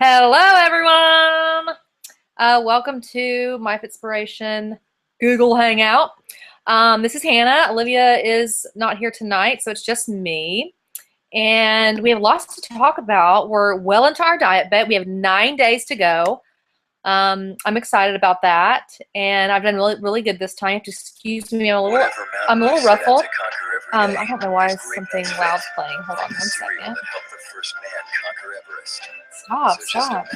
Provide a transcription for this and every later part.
Hello, everyone. Welcome to My Fitspiration Google Hangout. This is Hannah. Olivia is not here tonight, so it's just me. And we have lots to talk about. We're well into our diet bet. We have 9 days to go. I'm excited about that, and I've done really good this time. To excuse me, I'm a little ruffled. I don't know why something loud's playing. Hold on 1 second. Stop.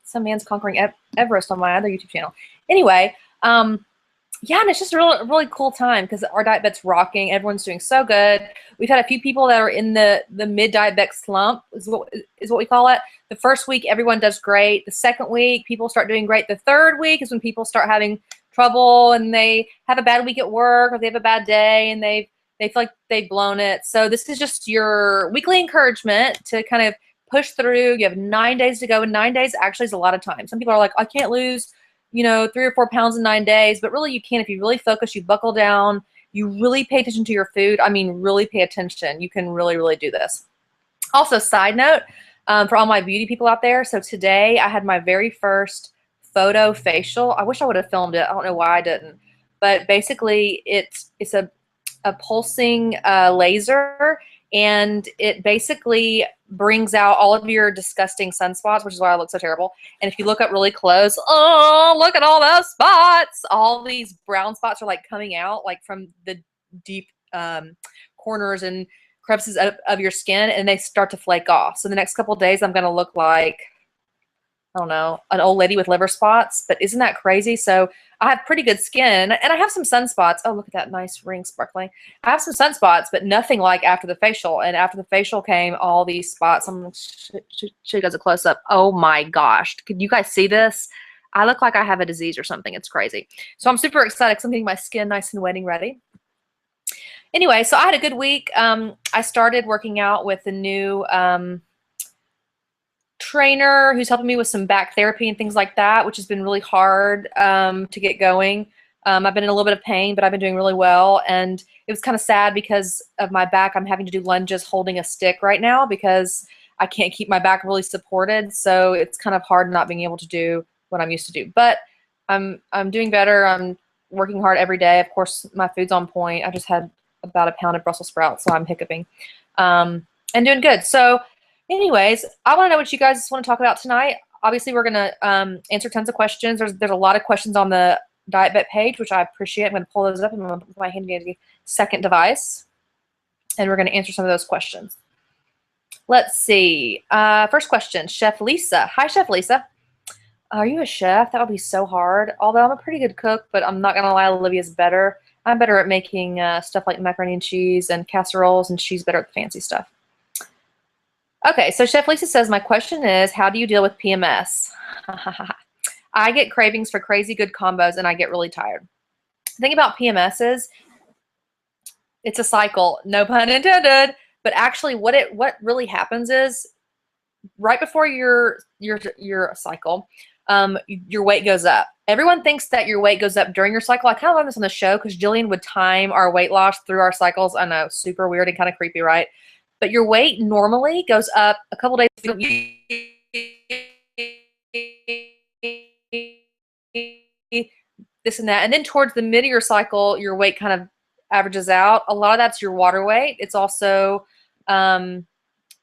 Some man's conquering Everest on my other YouTube channel. Anyway, yeah, and it's just a really cool time because our diet bet's rocking. Everyone's doing so good. We've had a few people that are in the mid-diet bet slump, is what we call it. The first week, everyone does great. The second week, people start doing great. The third week is when people start having trouble and they have a bad week at work or they have a bad day and they feel like they've blown it. So this is just your weekly encouragement to kind of push through. You have 9 days to go, and 9 days actually is a lot of time. Some people are like, I can't lose 3 or 4 pounds in 9 days, but really you can if you really focus, you buckle down, you really pay attention to your food. I mean, really pay attention. You can really do this. Also, side note, for all my beauty people out there, so today I had my very first photo facial. I wish I would have filmed it. I don't know why I didn't. But basically, it's a pulsing laser, and it basically brings out all of your disgusting sunspots, which is why I look so terrible. And if you look up really close, oh, look at all those spots. All these brown spots are like coming out like from the deep corners and crevices of your skin, and they start to flake off. So the next couple of days, I'm going to look like, I don't know, an old lady with liver spots, but isn't that crazy? So I have pretty good skin, and I have some sunspots. Oh, look at that nice ring sparkling. I have some sunspots, but nothing like after the facial. And after the facial came all these spots. I'm going to show you guys a close-up. Oh, my gosh. Could you guys see this? I look like I have a disease or something. It's crazy. So I'm super excited because I'm getting my skin nice and wet and ready. Anyway, so I had a good week. I started working out with a new trainer who's helping me with some back therapy and things like that, which has been really hard to get going. I've been in a little bit of pain, but I've been doing really well. And it was kind of sad because of my back. I'm having to do lunges holding a stick right now because I can't keep my back really supported. So it's kind of hard not being able to do what I'm used to do. But I'm doing better. I'm working hard every day. Of course, my food's on point. I just had about a pound of Brussels sprouts, so I'm hiccuping and doing good. So anyways, I want to know what you guys want to talk about tonight. Obviously, we're going to answer tons of questions. There's a lot of questions on the Diet Bet page, which I appreciate. I'm going to pull those up. I'm going to put my handy second device, and we're going to answer some of those questions. Let's see. First question, Chef Lisa. Hi, Chef Lisa. Are you a chef? That would be so hard. Although I'm a pretty good cook, but I'm not going to lie, Olivia's better. I'm better at making stuff like macaroni and cheese and casseroles, and she's better at the fancy stuff. Okay, so Chef Lisa says, my question is, how do you deal with PMS? I get cravings for crazy good combos, and I get really tired. The thing about PMS is it's a cycle, no pun intended, but actually what really happens is right before your cycle, your weight goes up. Everyone thinks that your weight goes up during your cycle. I kind of learned this on the show because Jillian would time our weight loss through our cycles. I know, super weird and kind of creepy, right? But your weight normally goes up a couple days. This and that. And then towards the mid of your cycle, your weight kind of averages out. A lot of that's your water weight. It's also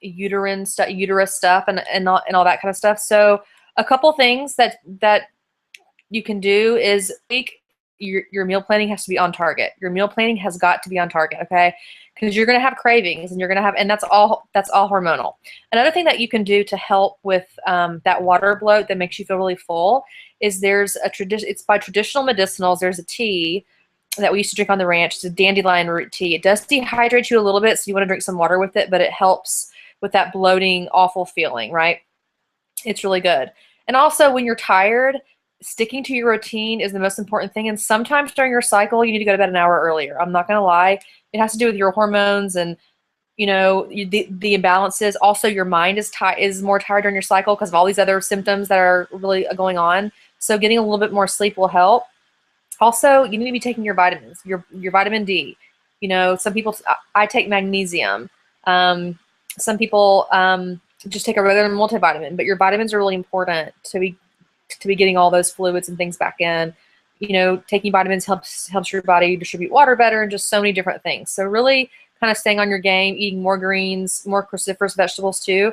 uterus stuff and all that kind of stuff. So a couple things that you can do is your meal planning has to be on target. Your meal planning has got to be on target, okay? Because you're going to have cravings, and you're going to have, and that's all hormonal. Another thing that you can do to help with that water bloat that makes you feel really full is there's a tradition. It's by traditional medicinals. There's a tea that we used to drink on the ranch. It's a dandelion root tea. It does dehydrate you a little bit, so you want to drink some water with it, but it helps with that bloating, awful feeling, right? It's really good. And also, when you're tired, sticking to your routine is the most important thing. And sometimes during your cycle, you need to go to bed an hour earlier. I'm not going to lie. It has to do with your hormones and, the imbalances. Also, your mind is more tired during your cycle because of all these other symptoms that are really going on. So getting a little bit more sleep will help. Also, you need to be taking your vitamins, your vitamin D. Some people, I take magnesium. Some people just take a regular multivitamin. But your vitamins are really important to be getting all those fluids and things back in. You know, taking vitamins helps your body distribute water better, and just so many different things. So really kind of staying on your game, eating more greens, more cruciferous vegetables too,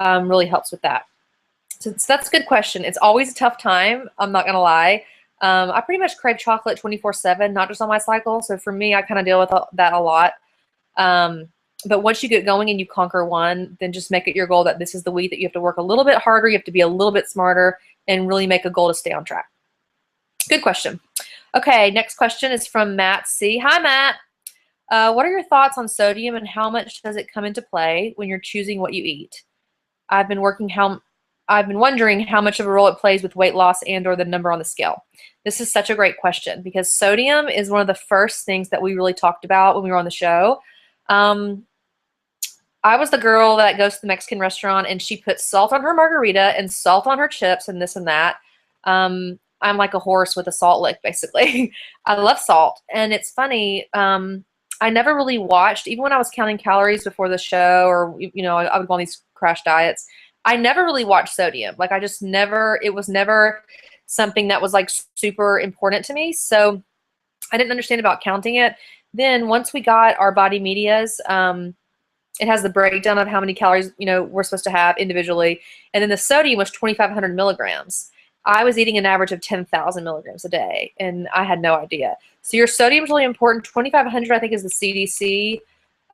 really helps with that. So that's a good question. It's always a tough time, I'm not gonna lie. I pretty much crave chocolate 24/7, not just on my cycle. So for me, I kind of deal with that a lot. But once you get going and you conquer one, then just make it your goal that this is the week that you have to work a little bit harder, you have to be a little bit smarter, and really make a goal to stay on track. Good question. Okay, next question is from Matt C. Hi, Matt. What are your thoughts on sodium and how much does it come into play when you're choosing what you eat? I've been wondering how much of a role it plays with weight loss and or the number on the scale. This is such a great question because sodium is one of the first things that we really talked about when we were on the show. I was the girl that goes to the Mexican restaurant and she puts salt on her margarita and salt on her chips and this and that. I'm like a horse with a salt lick, basically. I love salt. And it's funny, I never really watched, even when I was counting calories before the show, or, you know, I would go on these crash diets, I never really watched sodium. Like I just never, it was never something that was like super important to me. So I didn't understand about counting it. Then once we got our body medias, it has the breakdown of how many calories, you know, we're supposed to have individually. And then the sodium was 2,500 milligrams. I was eating an average of 10,000 milligrams a day, and I had no idea. So your sodium is really important. 2,500, I think, is the CDC,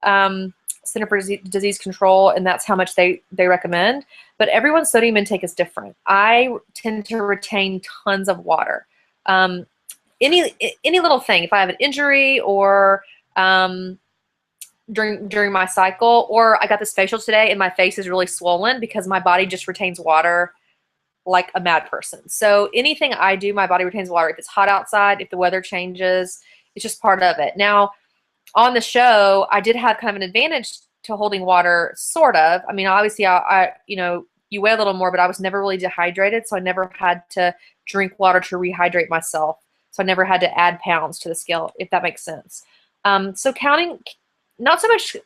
Center for Disease Control, and that's how much they recommend. But everyone's sodium intake is different. I tend to retain tons of water. Any little thing, if I have an injury or during my cycle, or I got this facial today and my face is really swollen because my body just retains water like a mad person. So anything I do, my body retains water. If it's hot outside, if the weather changes, it's just part of it. Now, on the show, I did have kind of an advantage to holding water, sort of. I mean, obviously, I you know, you weigh a little more, but I was never really dehydrated, so I never had to drink water to rehydrate myself. So I never had to add pounds to the scale, if that makes sense. So counting, not so much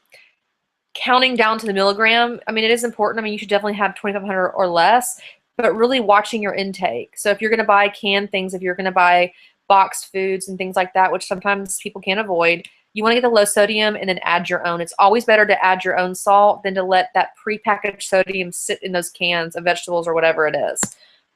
counting down to the milligram. I mean, it is important. I mean, you should definitely have 2,500 or less, but really watching your intake. So if you're going to buy canned things, if you're going to buy boxed foods and things like that, which sometimes people can't avoid, you want to get the low sodium and then add your own. It's always better to add your own salt than to let that prepackaged sodium sit in those cans of vegetables or whatever it is.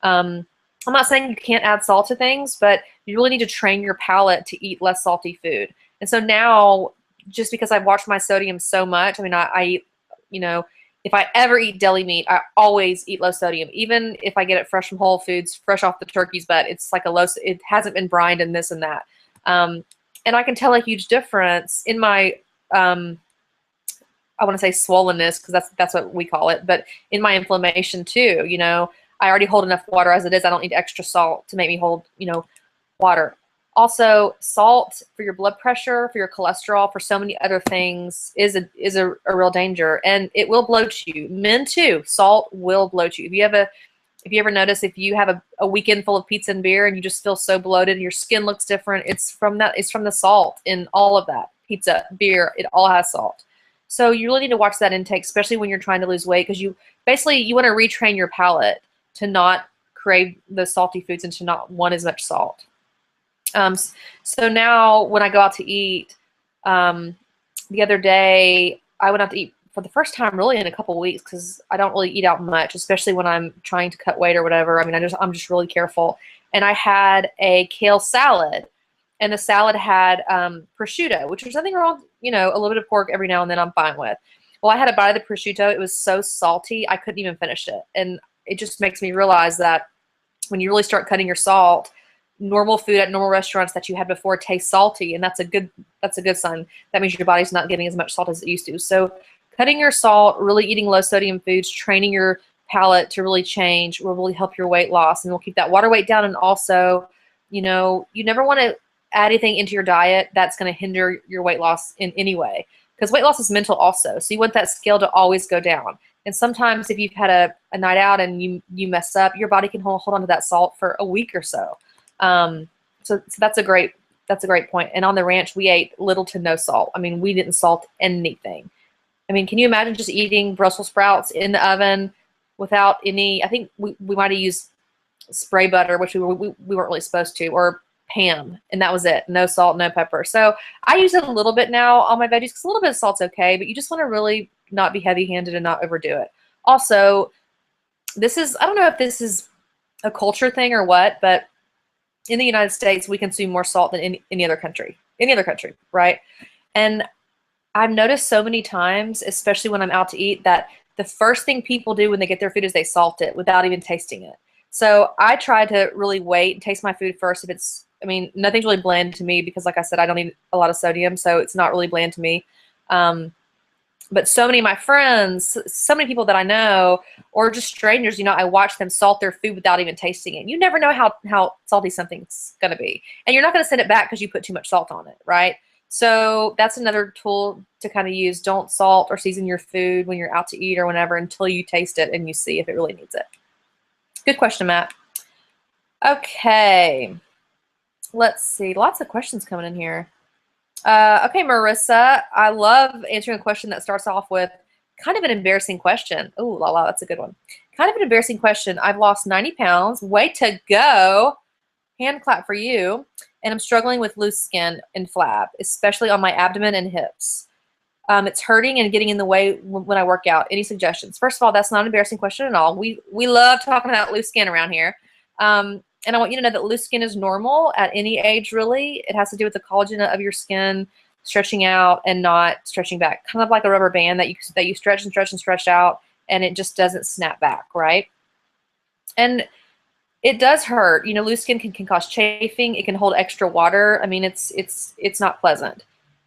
I'm not saying you can't add salt to things, but you really need to train your palate to eat less salty food. And so now, just because I've watched my sodium so much, I mean, I eat, you know, if I ever eat deli meat, I always eat low sodium. Even if I get it fresh from Whole Foods, fresh off the turkey's butt, it's like a low, it hasn't been brined and this and that. And I can tell a huge difference in my, I want to say swollenness, because that's what we call it, but in my inflammation too. You know, I already hold enough water as it is. I don't need extra salt to make me hold, you know, water. Also, salt for your blood pressure, for your cholesterol, for so many other things is a real danger, and it will bloat you. Men too. Salt will bloat you. If you ever notice, if you have a weekend full of pizza and beer and you just feel so bloated and your skin looks different, it's from that. It's from the salt in all of that. Pizza, beer, it all has salt. So you really need to watch that intake, especially when you're trying to lose weight, because you want to retrain your palate to not crave the salty foods and to not want as much salt. So now when I go out to eat, the other day I went out to eat for the first time really in a couple of weeks, because I don't really eat out much, especially when I'm trying to cut weight or whatever. I mean, I'm just really careful. And I had a kale salad, and the salad had prosciutto, which there's nothing wrong, you know, a little bit of pork every now and then I'm fine with. Well, I had a bite of the prosciutto. It was so salty, I couldn't even finish it. And it just makes me realize that when you really start cutting your salt, normal food at normal restaurants that you had before tastes salty, and that's a good sign. That means your body's not getting as much salt as it used to. So cutting your salt, really eating low sodium foods, training your palate to really change will really help your weight loss, and will keep that water weight down. And also, you know, you never want to add anything into your diet that's going to hinder your weight loss in any way, because weight loss is mental also. So you want that scale to always go down. And sometimes if you've had a night out and you mess up, your body can hold on to that salt for a week or so. So that's a great point. And on the ranch, we ate little to no salt. I mean, we didn't salt anything. I mean, can you imagine just eating Brussels sprouts in the oven without any, I think we might have used spray butter, which we weren't really supposed to, or Pam, and that was it. No salt, no pepper. So I use it a little bit now on my veggies because a little bit of salt's okay, but you just want to really not be heavy-handed and not overdo it. Also, this is, I don't know if this is a culture thing or what, but in the United States, we consume more salt than any other country, right? And I've noticed so many times, especially when I'm out to eat, that the first thing people do when they get their food is they salt it without even tasting it. So I try to really wait and taste my food first. If it's, I mean, nothing's really bland to me because, like I said, I don't eat a lot of sodium, so it's not really bland to me. But so many of my friends, so many people that I know, or just strangers, you know, I watch them salt their food without even tasting it. You never know how salty something's going to be. And you're not going to send it back because you put too much salt on it, right? So that's another tool to kind of use. Don't salt or season your food when you're out to eat or whenever until you taste it and you see if it really needs it. Good question, Matt. Okay. Let's see. Lots of questions coming in here. Okay, Marissa, I love answering a question that starts off with kind of an embarrassing question. Oh, la la, that's a good one. Kind of an embarrassing question. I've lost 90 pounds. Way to go. Hand clap for you. And I'm struggling with loose skin and flab, especially on my abdomen and hips. It's hurting and getting in the way when I work out. Any suggestions? First of all, that's not an embarrassing question at all. We love talking about loose skin around here. And I want you to know that loose skin is normal at any age, really. It has to do with the collagen of your skin stretching out and not stretching back. Kind of like a rubber band that you stretch and stretch and stretch out, and it just doesn't snap back, right? And it does hurt. You know, loose skin can cause chafing. It can hold extra water. I mean, it's not pleasant,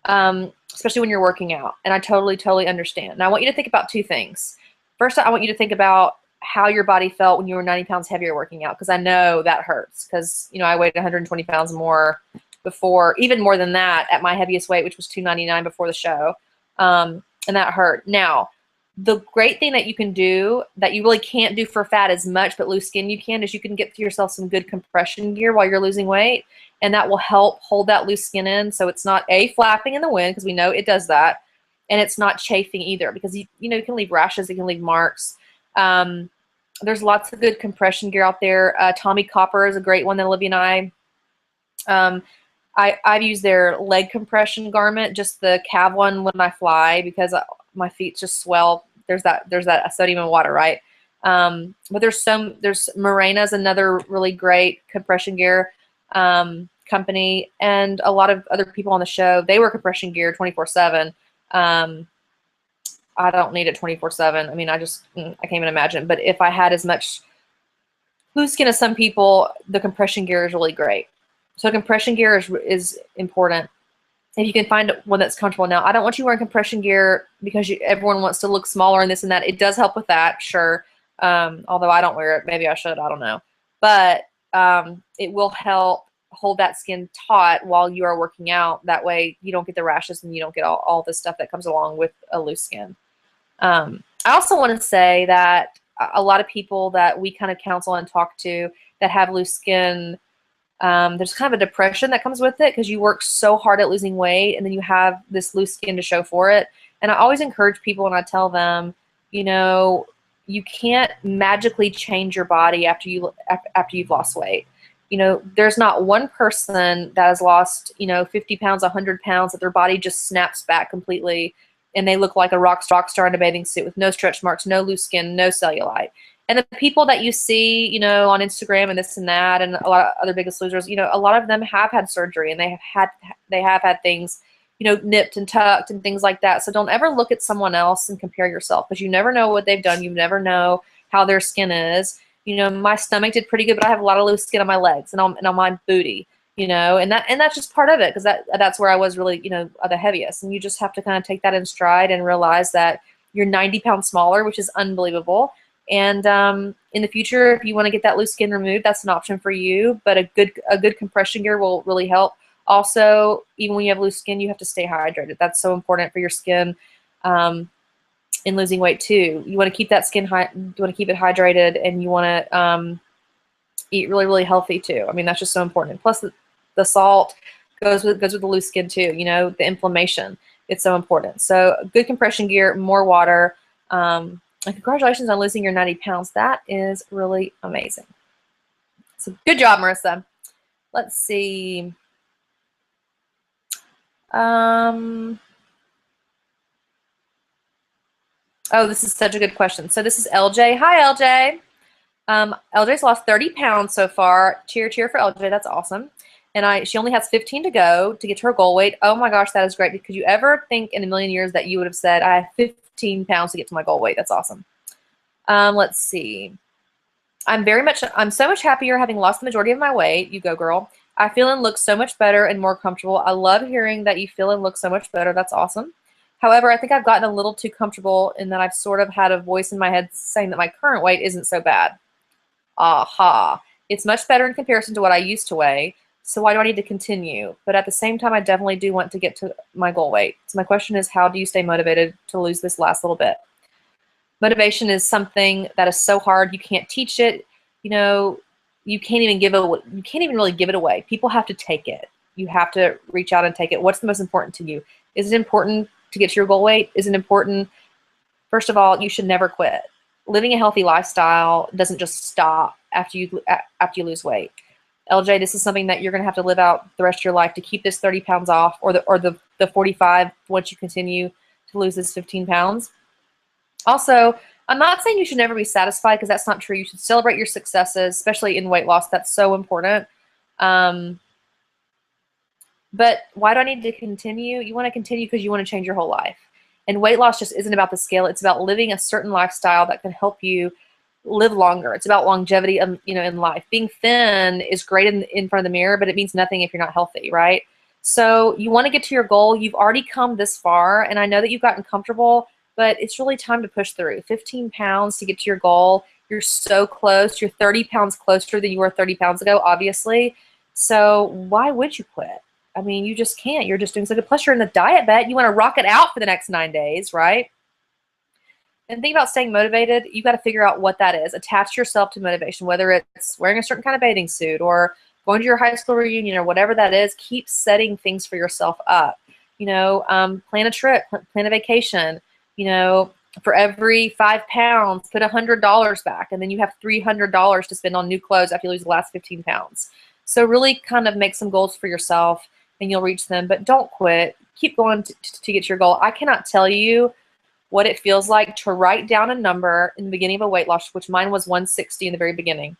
especially when you're working out. And I totally understand. Now, I want you to think about two things. First, I want you to think about how your body felt when you were 90 pounds heavier working out, because I know that hurts, because, you know, I weighed 120 pounds more before, even more than that at my heaviest weight, which was 299 before the show, and that hurt. Now, the great thing that you can do that you really can't do for fat as much, but loose skin you can, is you can get yourself some good compression gear while you're losing weight, and that will help hold that loose skin in so it's not flapping in the wind, because we know it does that, and it's not chafing either, because you know, you can leave rashes, it can leave marks. There's lots of good compression gear out there. Tommy Copper is a great one that Olivia and I've used their leg compression garment, just the calf one when I fly, because my feet just swell. There's that sodium and water, right? But there's Morena's another really great compression gear company, and a lot of other people on the show, they wear compression gear 24/7. I don't need it 24/7. I mean, I can't even imagine. But if I had as much loose skin as some people, the compression gear is really great. So compression gear is important. If you can find one that's comfortable. Now, I don't want you wearing compression gear because everyone wants to look smaller and this and that. It does help with that, sure. Although I don't wear it. Maybe I should. I don't know. But it will help hold that skin taut while you are working out. That way you don't get the rashes and you don't get all the stuff that comes along with a loose skin. I also want to say that a lot of people that we kind of counsel and talk to that have loose skin, there's kind of a depression that comes with it because you work so hard at losing weight and then you have this loose skin to show for it. And I always encourage people when I tell them, you know, you can't magically change your body after you've lost weight. You know, there's not one person that has lost, you know, 50 pounds, 100 pounds that their body just snaps back completely and they look like a rock star in a bathing suit with no stretch marks, no loose skin, no cellulite. And the people that you see, you know, on Instagram and this and that, and a lot of other Biggest Losers, you know, a lot of them have had surgery and they have had things, you know, nipped and tucked and things like that. So don't ever look at someone else and compare yourself, because you never know what they've done. You never know how their skin is. You know, my stomach did pretty good, but I have a lot of loose skin on my legs and on my booty. You know, and that's just part of it, because that's where I was really, you know, the heaviest. And you just have to kind of take that in stride and realize that you're 90 pounds smaller, which is unbelievable. And in the future, if you want to get that loose skin removed, that's an option for you. But a good compression gear will really help. Also, even when you have loose skin, you have to stay hydrated. That's so important for your skin in losing weight too. You want to keep that skin you want to keep it hydrated, and you want to eat really healthy too. I mean, that's just so important. Plus, the salt goes with the loose skin too. You know, the inflammation. It's so important. So good compression gear, more water. And congratulations on losing your 90 pounds. That is really amazing. So good job, Marissa. Let's see. Oh, this is such a good question. So this is LJ. Hi, LJ. LJ's lost 30 pounds so far. Cheer, cheer for LJ. That's awesome. And she only has 15 to go to get to her goal weight. Oh my gosh, that is great. Could you ever think in a million years that you would have said, I have 15 pounds to get to my goal weight? That's awesome. Let's see. I'm so much happier having lost the majority of my weight. You go, girl. I feel and look so much better and more comfortable. I love hearing that you feel and look so much better. That's awesome. However, I think I've gotten a little too comfortable in that I've sort of had a voice in my head saying that my current weight isn't so bad. Aha. It's much better in comparison to what I used to weigh. So why do I need to continue? But at the same time, I definitely do want to get to my goal weight. So my question is, how do you stay motivated to lose this last little bit? Motivation is something that is so hard. You can't teach it. You know, you can't even really give it away. People have to take it. You have to reach out and take it. What's the most important to you? Is it important to get to your goal weight? Is it important? First of all, you should never quit. Living a healthy lifestyle doesn't just stop after you lose weight. LJ, this is something that you're going to have to live out the rest of your life to keep this 30 pounds off, or the 45 once you continue to lose this 15 pounds. Also, I'm not saying you should never be satisfied, because that's not true. You should celebrate your successes, especially in weight loss. That's so important. But why do I need to continue? You want to continue because you want to change your whole life. And weight loss just isn't about the scale. It's about living a certain lifestyle that can help you live longer. It's about longevity, in life. Being thin is great in front of the mirror, but it means nothing if you're not healthy, right? So you want to get to your goal. You've already come this far, and I know that you've gotten comfortable, but it's really time to push through. 15 pounds to get to your goal. You're so close. You're 30 pounds closer than you were 30 pounds ago, obviously. So why would you quit? I mean, you just can't. You're just doing so good. Plus, you're in the diet bet. You want to rock it out for the next 9 days, right? And think about staying motivated. You got to figure out what that is. Attach yourself to motivation, whether it's wearing a certain kind of bathing suit or going to your high school reunion or whatever that is. Keep setting things for yourself up. Plan a trip, plan a vacation. For every 5 pounds, put $100 back, and then you have $300 to spend on new clothes after you lose the last 15 pounds. So really kind of make some goals for yourself, and you'll reach them. But don't quit. Keep going to get your goal. I cannot tell you what it feels like to write down a number in the beginning of a weight loss, which mine was 160 in the very beginning.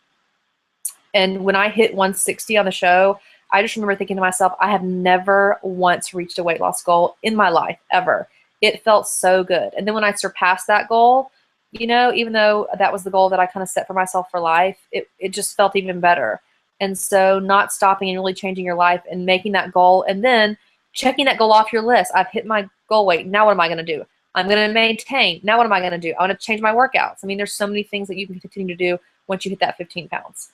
And when I hit 160 on the show, I just remember thinking to myself, I have never once reached a weight loss goal in my life, ever. It felt so good. And then when I surpassed that goal, even though that was the goal that I kind of set for myself for life, it just felt even better. And so not stopping and really changing your life and making that goal, and then checking that goal off your list. I've hit my goal weight. Now what am I going to do? I'm going to maintain. Now what am I going to do? I want to change my workouts. I mean, there's so many things that you can continue to do once you hit that 15 pounds.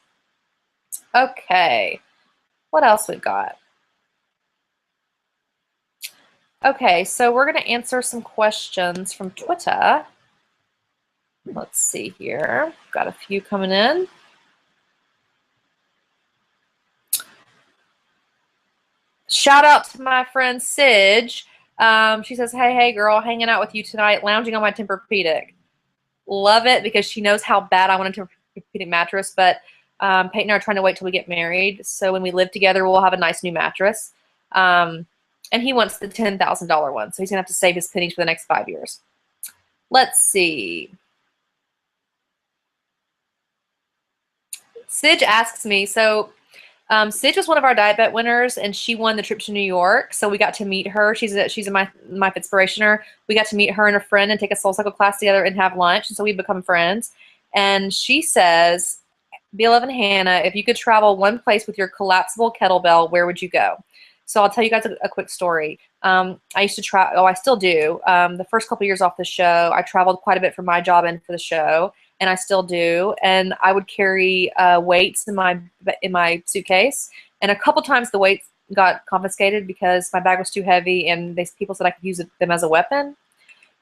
Okay. What else we've got? Okay, so we're going to answer some questions from Twitter. Let's see here. Got a few coming in. Shout out to my friend Sidge. She says, hey, girl, hanging out with you tonight, lounging on my Tempur-Pedic. Love it, because she knows how bad I want a Tempur-Pedic mattress, but Peyton and I are trying to wait till we get married. So when we live together, we'll have a nice new mattress. And he wants the $10,000 one, so he's going to have to save his pennies for the next 5 years. Let's see. Sidge asks me, so Sidge was one of our diet bet winners, and she won the trip to New York. So we got to meet her. She's a my Fitspirationer. We got to meet her and a friend and take a SoulCycle class together and have lunch. And so we've become friends. And she says, Beloved Hannah, if you could travel one place with your collapsible kettlebell, where would you go? So I'll tell you guys a quick story. I used to travel. I still do. The first couple years off the show, I traveled quite a bit for my job and for the show. And I still do, and I would carry weights in my suitcase, and a couple times the weights got confiscated because my bag was too heavy, and people said I could use them as a weapon.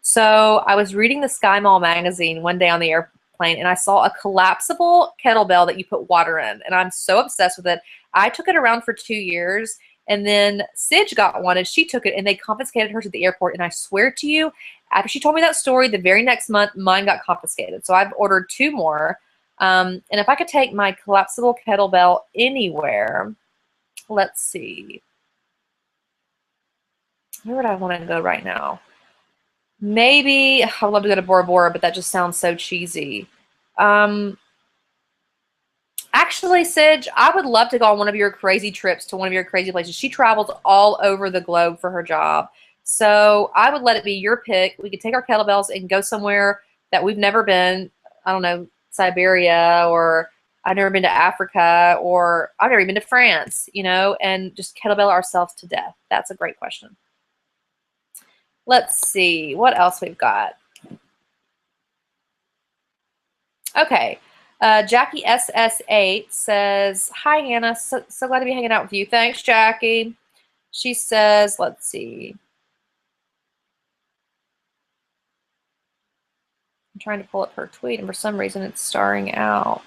So I was reading the Sky Mall magazine one day on the airplane, and I saw a collapsible kettlebell that you put water in, and I'm so obsessed with it. I took it around for 2 years, And then Sidge got one, and she took it, and they confiscated hers at the airport. And I swear to you, after she told me that story, the very next month, mine got confiscated. So I've ordered 2 more. And if I could take my collapsible kettlebell anywhere, let's see. Where would I want to go right now? Maybe I would love to go to Bora Bora, but that just sounds so cheesy. Actually, Sidge, I would love to go on one of your crazy trips to one of your crazy places. She travels all over the globe for her job. So I would let it be your pick. We could take our kettlebells and go somewhere that we've never been. I don't know, Siberia, or I've never been to Africa, or I've never been to France, you know, and just kettlebell ourselves to death. That's a great question. Let's see what else we've got. Okay. Jackie SS8 says, hi, Hannah. So glad to be hanging out with you. Thanks, Jackie. She says, let's see. I'm trying to pull up her tweet, and for some reason it's starring out.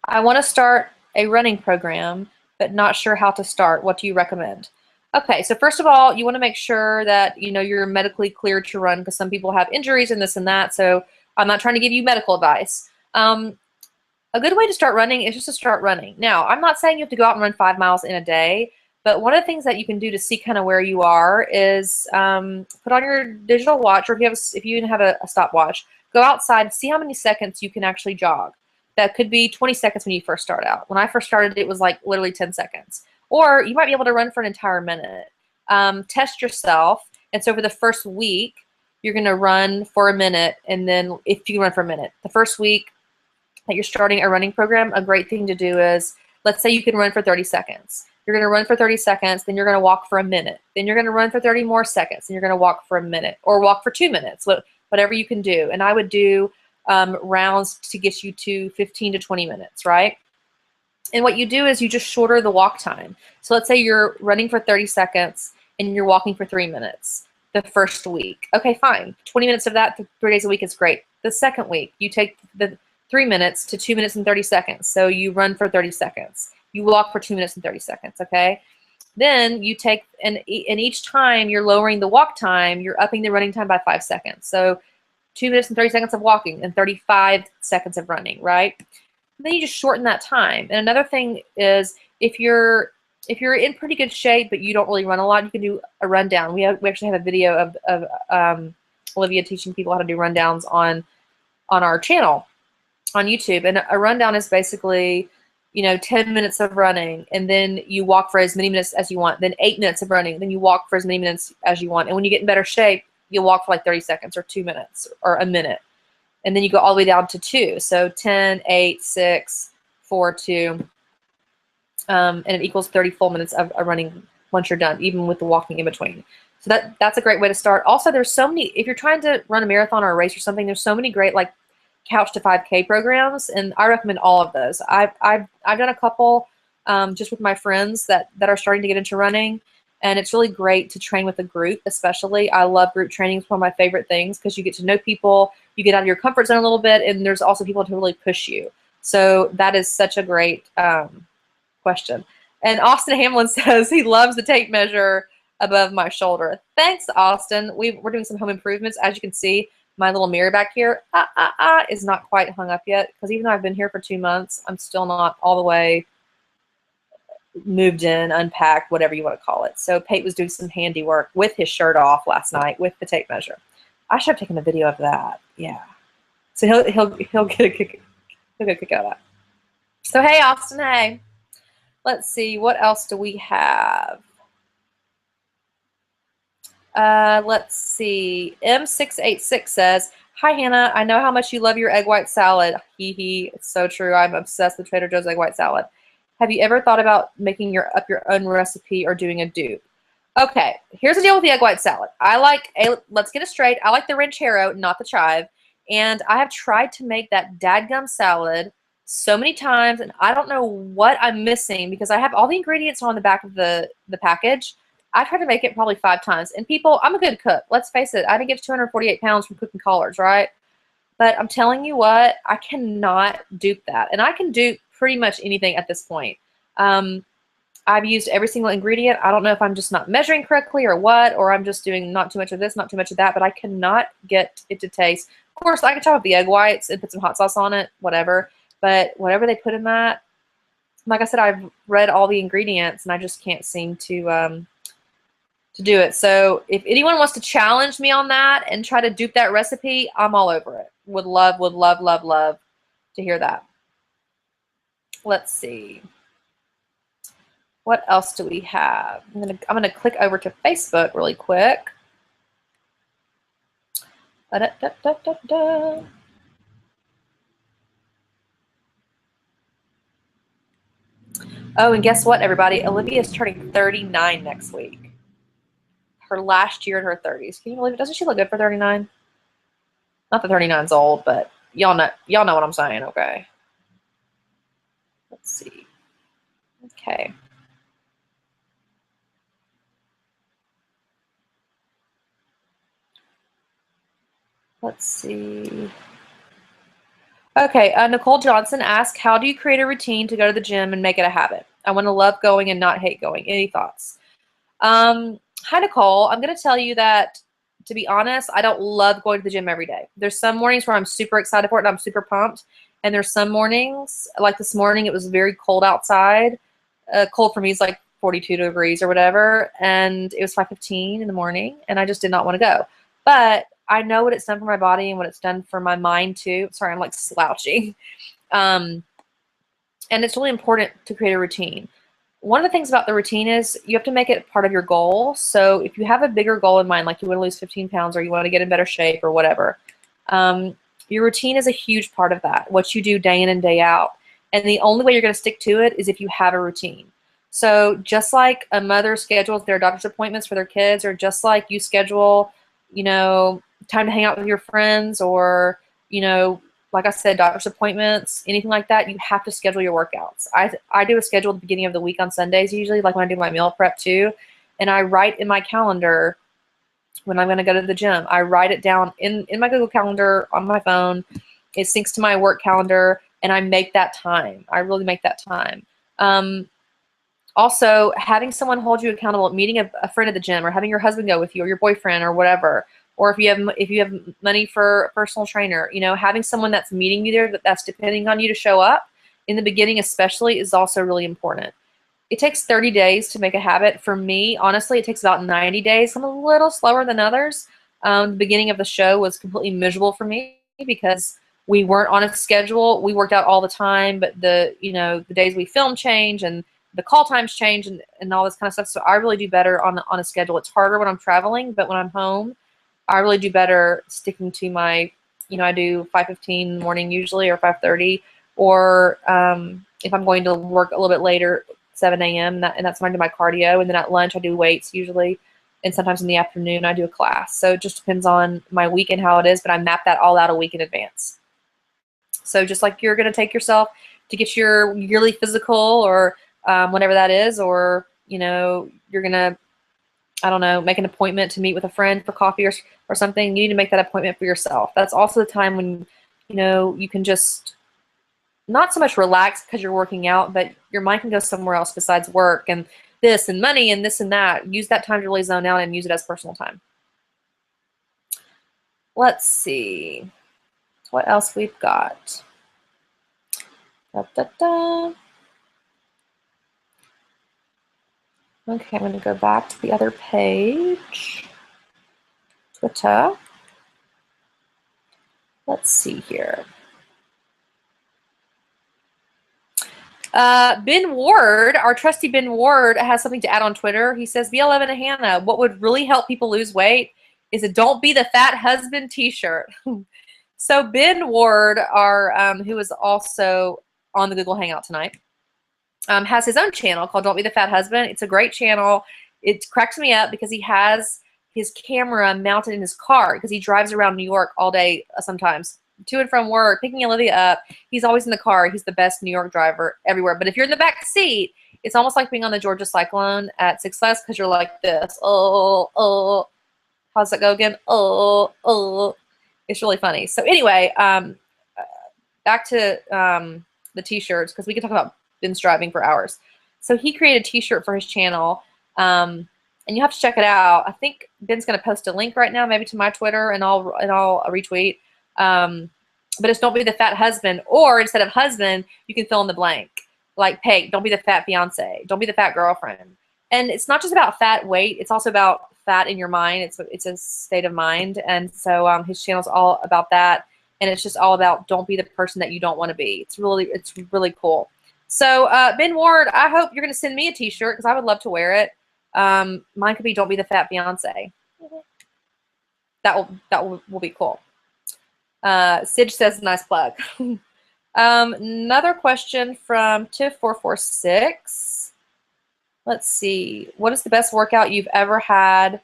I want to start a running program, but not sure how to start. What do you recommend? Okay, so first of all, you want to make sure that you're medically cleared to run, because some people have injuries and this and that. So I'm not trying to give you medical advice. A good way to start running is just to start running. Now, I'm not saying you have to go out and run 5 miles in a day, but one of the things that you can do to see kind of where you are is put on your digital watch, or if you even have a stopwatch, go outside, see how many seconds you can actually jog. That could be 20 seconds when you first start out. When I first started, it was like literally 10 seconds. Or you might be able to run for an entire minute. Test yourself. And so for the first week, you're going to run for a minute. And then if you can run for a minute, the first week that you're starting a running program, a great thing to do is, let's say you can run for 30 seconds. You're going to run for 30 seconds, then you're going to walk for a minute. Then you're going to run for 30 more seconds, and you're going to walk for a minute, or walk for 2 minutes, whatever you can do. And I would do rounds to get you to 15 to 20 minutes, right? And what you do is you just shorter the walk time. So let's say you're running for 30 seconds and you're walking for 3 minutes the first week. Okay, fine. 20 minutes of that 3 days a week is great. The second week, you take the 3 minutes to 2 minutes and 30 seconds. So you run for 30 seconds. You walk for 2 minutes and 30 seconds, okay? Then you take, and each time you're lowering the walk time, you're upping the running time by 5 seconds. So 2 minutes and 30 seconds of walking and 35 seconds of running, right? And then you just shorten that time. And another thing is, if you're in pretty good shape but you don't really run a lot, you can do a rundown. We actually have a video of Olivia teaching people how to do rundowns on our channel on YouTube. And a rundown is basically 10 minutes of running, and then you walk for as many minutes as you want, then 8 minutes of running, then you walk for as many minutes as you want. And when you get in better shape, you'll walk for like 30 seconds or 2 minutes or a minute. And then you go all the way down to 2. So 10, 8, 6, 4, 2. And it equals 30 full minutes of running once you're done, even with the walking in between. So that's a great way to start. Also, there's so many, if you're trying to run a marathon or a race or something, there's so many great like couch to 5K programs, and I recommend all of those. I've done a couple just with my friends that are starting to get into running, and it's really great to train with a group. Especially, I love group training. It's one of my favorite things because you get to know people, you get out of your comfort zone a little bit, and there's also people to really push you. So that is such a great question. And Austin Hamlin says he loves the tape measure above my shoulder. Thanks, Austin. We're doing some home improvements. As you can see, my little mirror back here is not quite hung up yet, because even though I've been here for 2 months, I'm still not all the way moved in, unpacked, whatever you want to call it. So Pate was doing some handiwork with his shirt off last night with the tape measure. I should have taken a video of that. Yeah. So he'll get a kick out of that. So hey, Austin, hey. Let's see, what else do we have? Let's see. M686 says, hi, Hannah. I know how much you love your egg white salad. Hee hee. It's so true. I'm obsessed with Trader Joe's egg white salad. Have you ever thought about making up your own recipe or doing a dupe? Okay, here's the deal with the egg white salad. Let's get it straight. I like the ranchero, not the chive. And I have tried to make that dadgum salad so many times, and I don't know what I'm missing, because I have all the ingredients on the back of the package. I tried to make it probably 5 times. And people, I'm a good cook. Let's face it. I didn't get 248 pounds from cooking collards, right? But I'm telling you what, I cannot dupe that. And I can dupe pretty much anything at this point. I I've used every single ingredient. I don't know if I'm just not measuring correctly or what, or I'm just doing not too much of this, not too much of that, but I cannot get it to taste. Of course, I can chop up the egg whites and put some hot sauce on it, whatever. But whatever they put in that, like I said, I've read all the ingredients and I just can't seem to do it. So if anyone wants to challenge me on that and try to dupe that recipe, I'm all over it. Would love, love, love to hear that. Let's see. What else do we have? I'm gonna click over to Facebook really quick. Oh, and guess what, everybody? Olivia is turning 39 next week. Her last year in her 30s. Can you believe it? Doesn't she look good for 39? Not that 39's old, but y'all know what I'm saying, okay? Let's see. Okay. Let's see. Okay, Nicole Johnson asked, how do you create a routine to go to the gym and make it a habit? I want to love going and not hate going. Any thoughts? Hi, Nicole. I'm going to tell you that, to be honest, I don't love going to the gym every day. There's some mornings where I'm super excited for it and I'm super pumped. And there's some mornings, like this morning, it was very cold outside. Cold for me is like 42 degrees or whatever. And it was 5:15 in the morning and I just did not want to go. But I know what it's done for my body and what it's done for my mind too. Sorry, I'm like slouching. And it's really important to create a routine. One of the things about the routine is you have to make it part of your goal. So if you have a bigger goal in mind, like you want to lose 15 pounds or you want to get in better shape or whatever, your routine is a huge part of that, what you do day in and day out. And the only way you're going to stick to it is if you have a routine. So just like a mother schedules their doctor's appointments for their kids, or just like you schedule, time to hang out with your friends, or, like I said, doctor's appointments, anything like that, you have to schedule your workouts. I do a schedule at the beginning of the week on Sundays usually, like when I do my meal prep too. And I write in my calendar when I'm going to go to the gym. I write it down in my Google Calendar on my phone. It syncs to my work calendar, and I make that time. I really make that time. Also, having someone hold you accountable, meeting a friend at the gym, or having your husband go with you, or your boyfriend, or whatever. Or if you have money for a personal trainer, having someone that's meeting you there, that's depending on you to show up in the beginning especially, is also really important. It takes 30 days to make a habit. For me, honestly, it takes about 90 days. I'm a little slower than others. The beginning of the show was completely miserable for me because we weren't on a schedule. We worked out all the time, but the days we film change and the call times change and all this kind of stuff. So I really do better on a schedule. It's harder when I'm traveling, but when I'm home, I really do better sticking to my, I do 5:15 in the morning usually, or 5:30, or if I'm going to work a little bit later, 7 a.m., and that's when I do my cardio, and then at lunch I do weights usually, and sometimes in the afternoon I do a class. So it just depends on my week and how it is, but I map that all out a week in advance. So just like you're going to take yourself to get your yearly physical, or whatever that is, or, you're going to, I don't know, make an appointment to meet with a friend for coffee or something, you need to make that appointment for yourself. That's also the time when, you can just not so much relax because you're working out, but your mind can go somewhere else besides work and this and money and this and that. Use that time to really zone out and use it as personal time. Let's see what else we've got. Da, da, da. Okay, I'm going to go back to the other page. Twitter. Let's see here. Ben Ward, our trusty Ben Ward, has something to add on Twitter. He says, B11 and Hannah, what would really help people lose weight is a Don't Be the Fat Husband t-shirt. So Ben Ward, who is also on the Google Hangout tonight, has his own channel called Don't Be the Fat Husband. It's a great channel. It cracks me up because he has his camera mounted in his car because he drives around New York all day sometimes, to and from work, picking Olivia up. He's always in the car. He's the best New York driver everywhere. But if you're in the back seat, it's almost like being on the Georgia Cyclone at Six Flags because you're like this. Oh. How's that go again? Oh. It's really funny. So anyway, back to the t-shirts, because we could talk about binge driving for hours. So he created a t-shirt for his channel, and you have to check it out. I think Ben's going to post a link right now, maybe to my Twitter, and I'll retweet. But it's don't be the fat husband, or instead of husband, you can fill in the blank. Like Peg, don't be the fat fiance. Don't be the fat girlfriend. And it's not just about fat weight. It's also about fat in your mind. It's a state of mind. And so his channel's all about that. And it's just all about don't be the person that you don't want to be. It's really cool. So Ben Ward, I hope you're going to send me a t-shirt because I would love to wear it. Mine could be don't be the fat fiance. That will be cool. Sidge says nice plug. Another question from Tiff446. Let's see. What is the best workout you've ever had,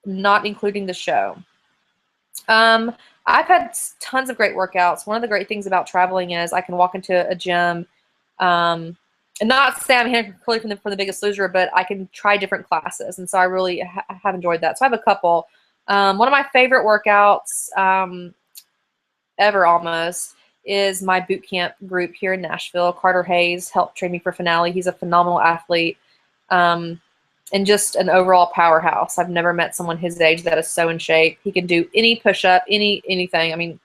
not including the show? I've had tons of great workouts. One of the great things about traveling is I can walk into a gym, and not say I'm here clearly from the Biggest Loser, but I can try different classes, and so I really have enjoyed that. So I have a couple. One of my favorite workouts ever almost is my boot camp group here in Nashville. Carter Hayes helped train me for Finale. He's a phenomenal athlete and just an overall powerhouse. I've never met someone his age that is so in shape. He can do any push-up, anything. I mean,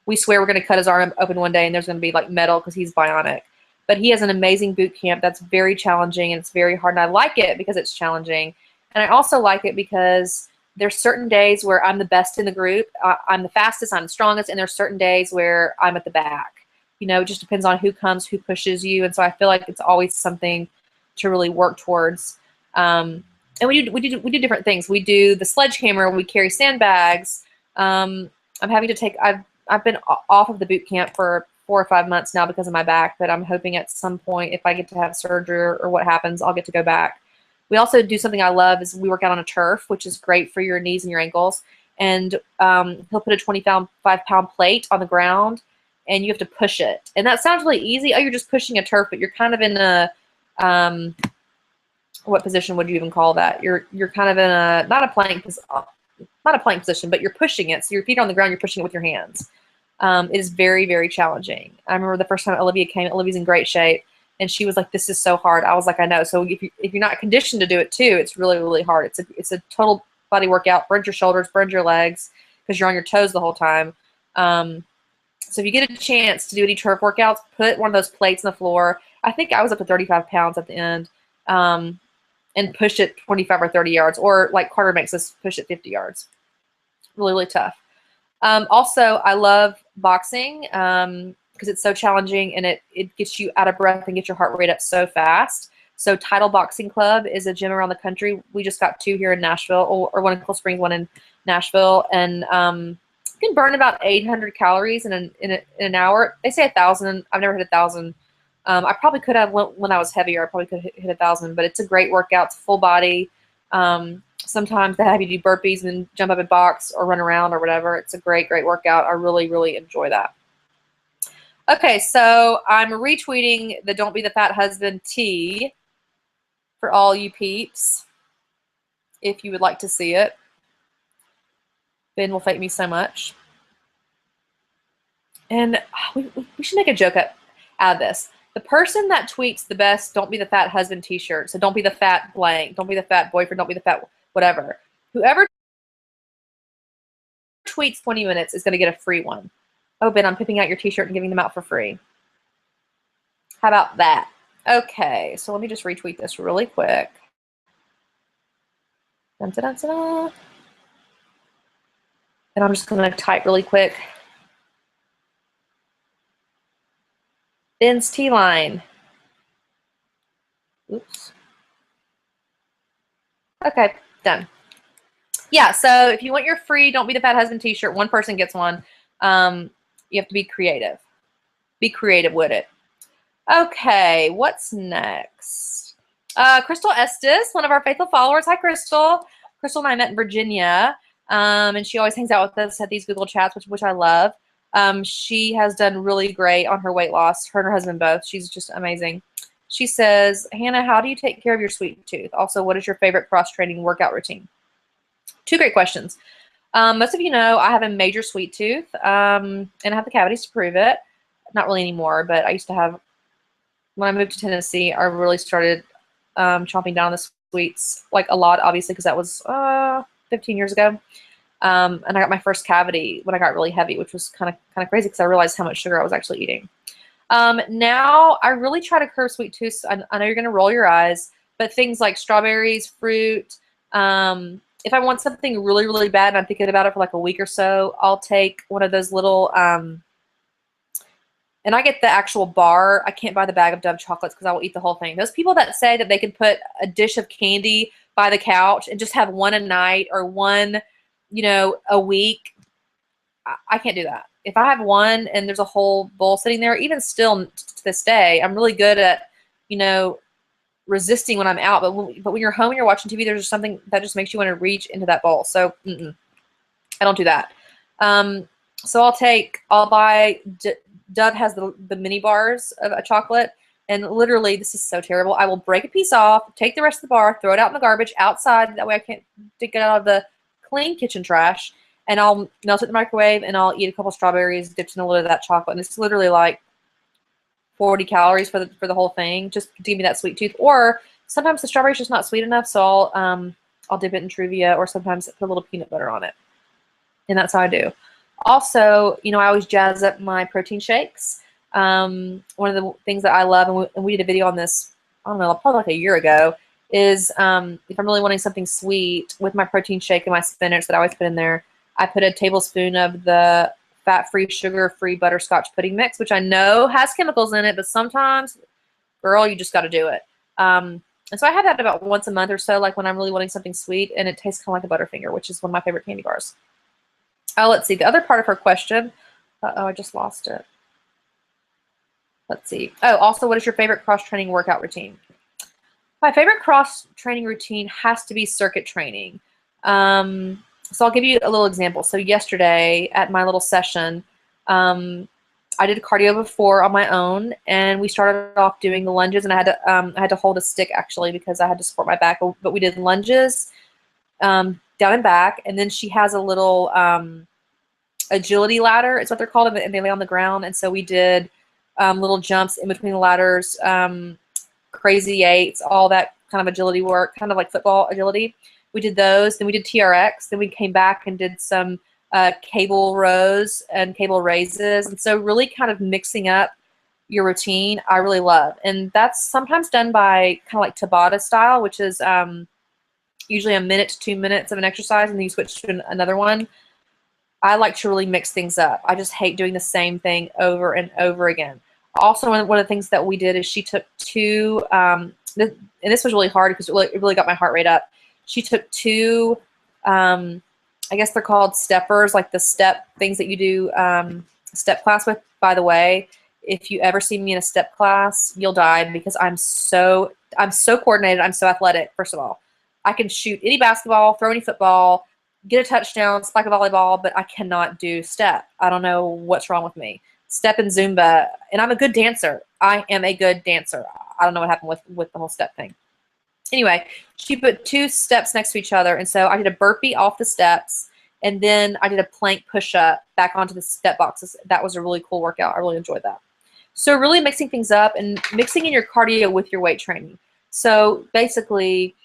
we swear we're going to cut his arm open one day and there's going to be like metal because he's bionic. But he has an amazing boot camp that's very challenging and it's very hard. And I like it because it's challenging. And I also like it because there's certain days where I'm the best in the group. I'm the fastest, I'm the strongest, and there's certain days where I'm at the back. You know, it just depends on who comes, who pushes you, and so I feel like it's always something to really work towards. And we do different things. We do the sledgehammer. We carry sandbags. I'm having to take. I've been off of the boot camp for 4 or 5 months now because of my back, but I'm hoping at some point, if I get to have surgery or what happens, I'll get to go back. We also do something I love is we work out on a turf, which is great for your knees and your ankles. And he'll put a 25-pound plate on the ground, and you have to push it. And that sounds really easy. Oh, you're just pushing a turf, but you're kind of in a what position would you even call that? You're kind of in a not a plank position, but you're pushing it. So your feet are on the ground, you're pushing it with your hands. It is very, very challenging. I remember the first time Olivia came. Olivia's in great shape. And she was like, "This is so hard." I was like, "I know." So if you're not conditioned to do it too, it's really, really hard. It's a total body workout. Burn your shoulders, burn your legs, because you're on your toes the whole time. So if you get a chance to do any turf workouts, put one of those plates on the floor. I think I was up to 35 pounds at the end, and push it 25 or 30 yards, or like Carter makes us push it 50 yards. Really, really tough. Also, I love boxing. Because it's so challenging and it gets you out of breath and gets your heart rate up so fast. So Title Boxing Club is a gym around the country. We just got 2 here in Nashville, or one in Cool Springs, one in Nashville. And you can burn about 800 calories in an hour. They say 1,000. I've never hit 1,000. I probably could have when I was heavier. I probably could hit 1,000. But it's a great workout. It's full body. Sometimes they have you do burpees and then jump up and box or run around or whatever. It's a great, great workout. I really, really enjoy that. Okay, so I'm retweeting the Don't Be the Fat Husband tee for all you peeps, if you would like to see it. Ben will thank me so much. And we should make a joke out of this. The person that tweets the best Don't Be the Fat Husband t-shirt, so don't be the fat blank, don't be the fat boyfriend, don't be the fat whatever. Whoever tweets 20 minutes is going to get a free one. Oh, Ben, I'm pimping out your t-shirt and giving them out for free. How about that? Okay, so let me just retweet this really quick. Dun, dun, dun, dun. And I'm just going to type really quick. Ben's T-line. Oops. Okay, done. Yeah, so if you want your free Don't Be the Fat Husband t-shirt, one person gets one. You have to be creative. Be creative with it. Okay, what's next? Crystal Estes, one of our faithful followers. Hi, Crystal. Crystal and I met in Virginia, and she always hangs out with us at these Google Chats, which I love. She has done really great on her weight loss. Her and her husband both. She's just amazing. She says, Hannah, how do you take care of your sweet tooth? Also, what is your favorite cross-training workout routine? 2 great questions. Most of you know I have a major sweet tooth, and I have the cavities to prove it. Not really anymore, but I used to have when I moved to Tennessee, I really started chomping down on the sweets, like a lot, obviously, because that was 15 years ago. And I got my first cavity when I got really heavy, which was kind of crazy because I realized how much sugar I was actually eating. Now I really try to curb sweet tooth. I know you're going to roll your eyes, but things like strawberries, fruit. If I want something really, really bad and I'm thinking about it for like a week or so, I'll take one of those little, and I get the actual bar. I can't buy the bag of Dove chocolates because I will eat the whole thing. Those people that say that they can put a dish of candy by the couch and just have one a night or one, a week, I can't do that. If I have one and there's a whole bowl sitting there, even still to this day, I'm really good at, resisting when I'm out. But when you're home and you're watching TV, there's just something that just makes you want to reach into that bowl. So I don't do that. So I'll buy, Dove has the mini bars of a chocolate. And literally, this is so terrible. I will break a piece off, take the rest of the bar, throw it out in the garbage outside. That way I can't dig it out of the clean kitchen trash. And I'll melt it in the microwave, and I'll eat a couple strawberries dipped in a little of that chocolate. And it's literally like 40 calories for the whole thing, just to give me that sweet tooth. Or sometimes the strawberry's just not sweet enough, so I'll dip it in Truvia, or sometimes put a little peanut butter on it. And that's how I do. Also, I always jazz up my protein shakes. One of the things that I love, and we did a video on this, I don't know, probably like a year ago, is if I'm really wanting something sweet with my protein shake and my spinach that I always put in there, I put a tablespoon of the fat-free, sugar-free butterscotch pudding mix, which I know has chemicals in it, but sometimes, girl, you just got to do it. And so I have that about once a month or so, like when I'm really wanting something sweet, and it tastes kind of like a Butterfinger, which is one of my favorite candy bars. Let's see. The other part of her question, I just lost it. Let's see. Oh, also, what is your favorite cross-training workout routine? My favorite cross-training routine has to be circuit training. So I'll give you a little example. So yesterday at my little session, I did cardio before on my own, and we started off doing the lunges, and I had to hold a stick actually because I had to support my back. But we did lunges down and back, and then she has a little agility ladder. It's what they're called, and they lay on the ground. And so we did little jumps in between the ladders, crazy eights, all that kind of agility work, kind of like football agility. We did those. Then we did TRX. Then we came back and did some cable rows and cable raises. And so really kind of mixing up your routine, I really love. And that's sometimes done by kind of like Tabata style, which is usually a minute to 2 minutes of an exercise, and then you switch to another one. I like to really mix things up. I just hate doing the same thing over and over again. Also, one of the things that we did is she took two, and this was really hard because it really got my heart rate up. She took two, I guess they're called steppers, like the step things that you do step class with. By the way, if you ever see me in a step class, you'll die because I'm so coordinated. I'm so athletic. First of all, I can shoot any basketball, throw any football, get a touchdown, spike a volleyball, but I cannot do step. I don't know what's wrong with me. Step and Zumba, and I'm a good dancer. I am a good dancer. I don't know what happened with the whole step thing. Anyway, she put two steps next to each other, and so I did a burpee off the steps, and then I did a plank push-up back onto the step boxes. That was a really cool workout. I really enjoyed that. So really mixing things up and mixing in your cardio with your weight training. So basically,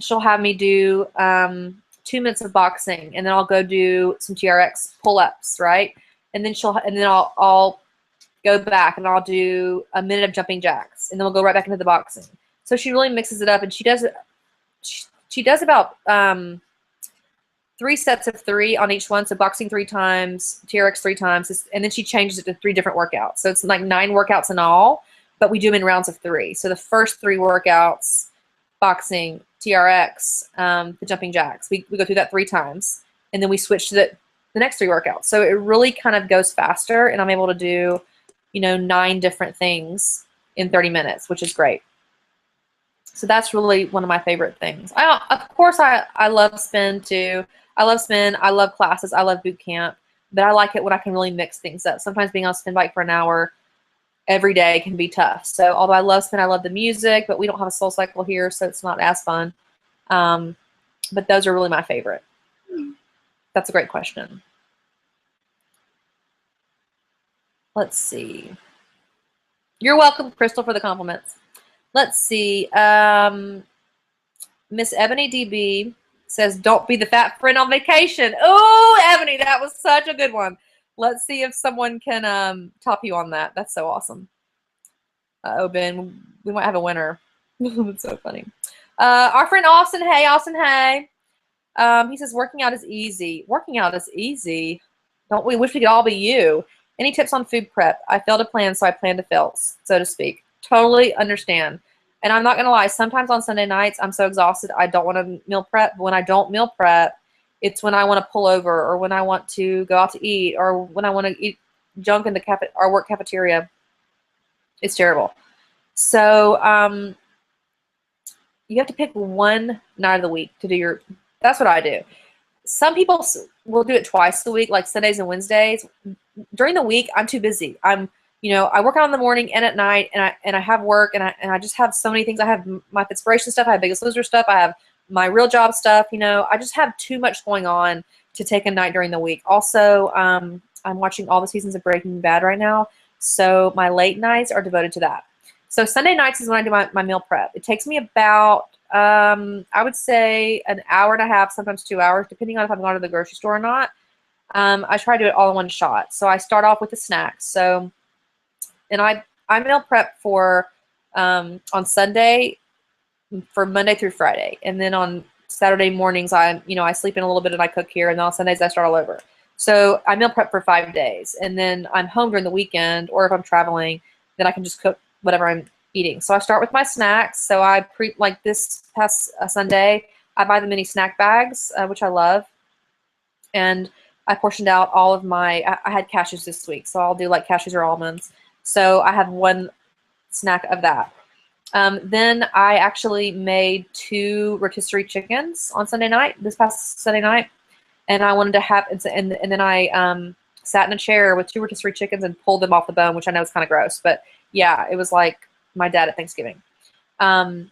she'll have me do 2 minutes of boxing, and then I'll go do some TRX pull-ups, right? And then I'll go back and I'll do a minute of jumping jacks, and then we'll go right back into the boxing. So she really mixes it up, and she does about 3 sets of 3 on each one. So boxing 3 times, TRX 3 times, and then she changes it to 3 different workouts. So it's like 9 workouts in all, but we do them in rounds of 3. So the first 3 workouts, boxing, TRX, the jumping jacks, we go through that 3 times, and then we switch to the next 3 workouts. So it really kind of goes faster, and I'm able to do, 9 different things in 30 minutes, which is great. So that's really one of my favorite things. Of course, I love spin too. I love spin. I love classes. I love boot camp. But I like it when I can really mix things up. Sometimes being on a spin bike for an hour every day can be tough. So although I love spin, I love the music, but we don't have a Soul Cycle here, so it's not as fun. But those are really my favorite. That's a great question. Let's see. You're welcome, Crystal, for the compliments. Let's see. Miss Ebony DB says, don't be the fat friend on vacation. Oh, Ebony, that was such a good one. Let's see if someone can top you on that. That's so awesome. Oh, Ben, we might have a winner. That's so funny. Our friend Austin, hey, Austin, hey. He says, working out is easy. Working out is easy. Don't we wish we could all be you? Any tips on food prep? I failed to plan, so I plan to fail, so to speak. Totally understand. And I'm not going to lie, sometimes on Sunday nights, I'm so exhausted, I don't want to meal prep. But when I don't meal prep, it's when I want to pull over or when I want to go out to eat or when I want to eat junk in the our work cafeteria. It's terrible. So you have to pick one night of the week to do your, that's what I do. Some people will do it twice a week, like Sundays and Wednesdays. During the week, I'm too busy. I work out in the morning and at night, and I have work, and I just have so many things. I have my Fitspiration stuff, I have Biggest Loser stuff, I have my real job stuff. I just have too much going on to take a night during the week. Also, I'm watching all the seasons of Breaking Bad right now, so my late nights are devoted to that. So Sunday nights is when I do my meal prep. It takes me about I would say an hour and a half, sometimes 2 hours, depending on if I'm going to the grocery store or not. I try to do it all in one shot. So I start off with the snacks. And I meal prep for on Sunday for Monday through Friday, and then on Saturday mornings I sleep in a little bit and I cook here, and then on Sundays I start all over. So I meal prep for 5 days, and then I'm home during the weekend, or if I'm traveling, then I can just cook whatever I'm eating. So I start with my snacks. So like this past Sunday, I buy the mini snack bags, which I love, and I portioned out all of I had cashews this week, so I'll do like cashews or almonds. So I have one snack of that. Then I actually made 2 rotisserie chickens on Sunday night, this past Sunday night, and I wanted to have, and then I sat in a chair with 2 rotisserie chickens and pulled them off the bone, which I know is kind of gross, but yeah, it was like my dad at Thanksgiving. And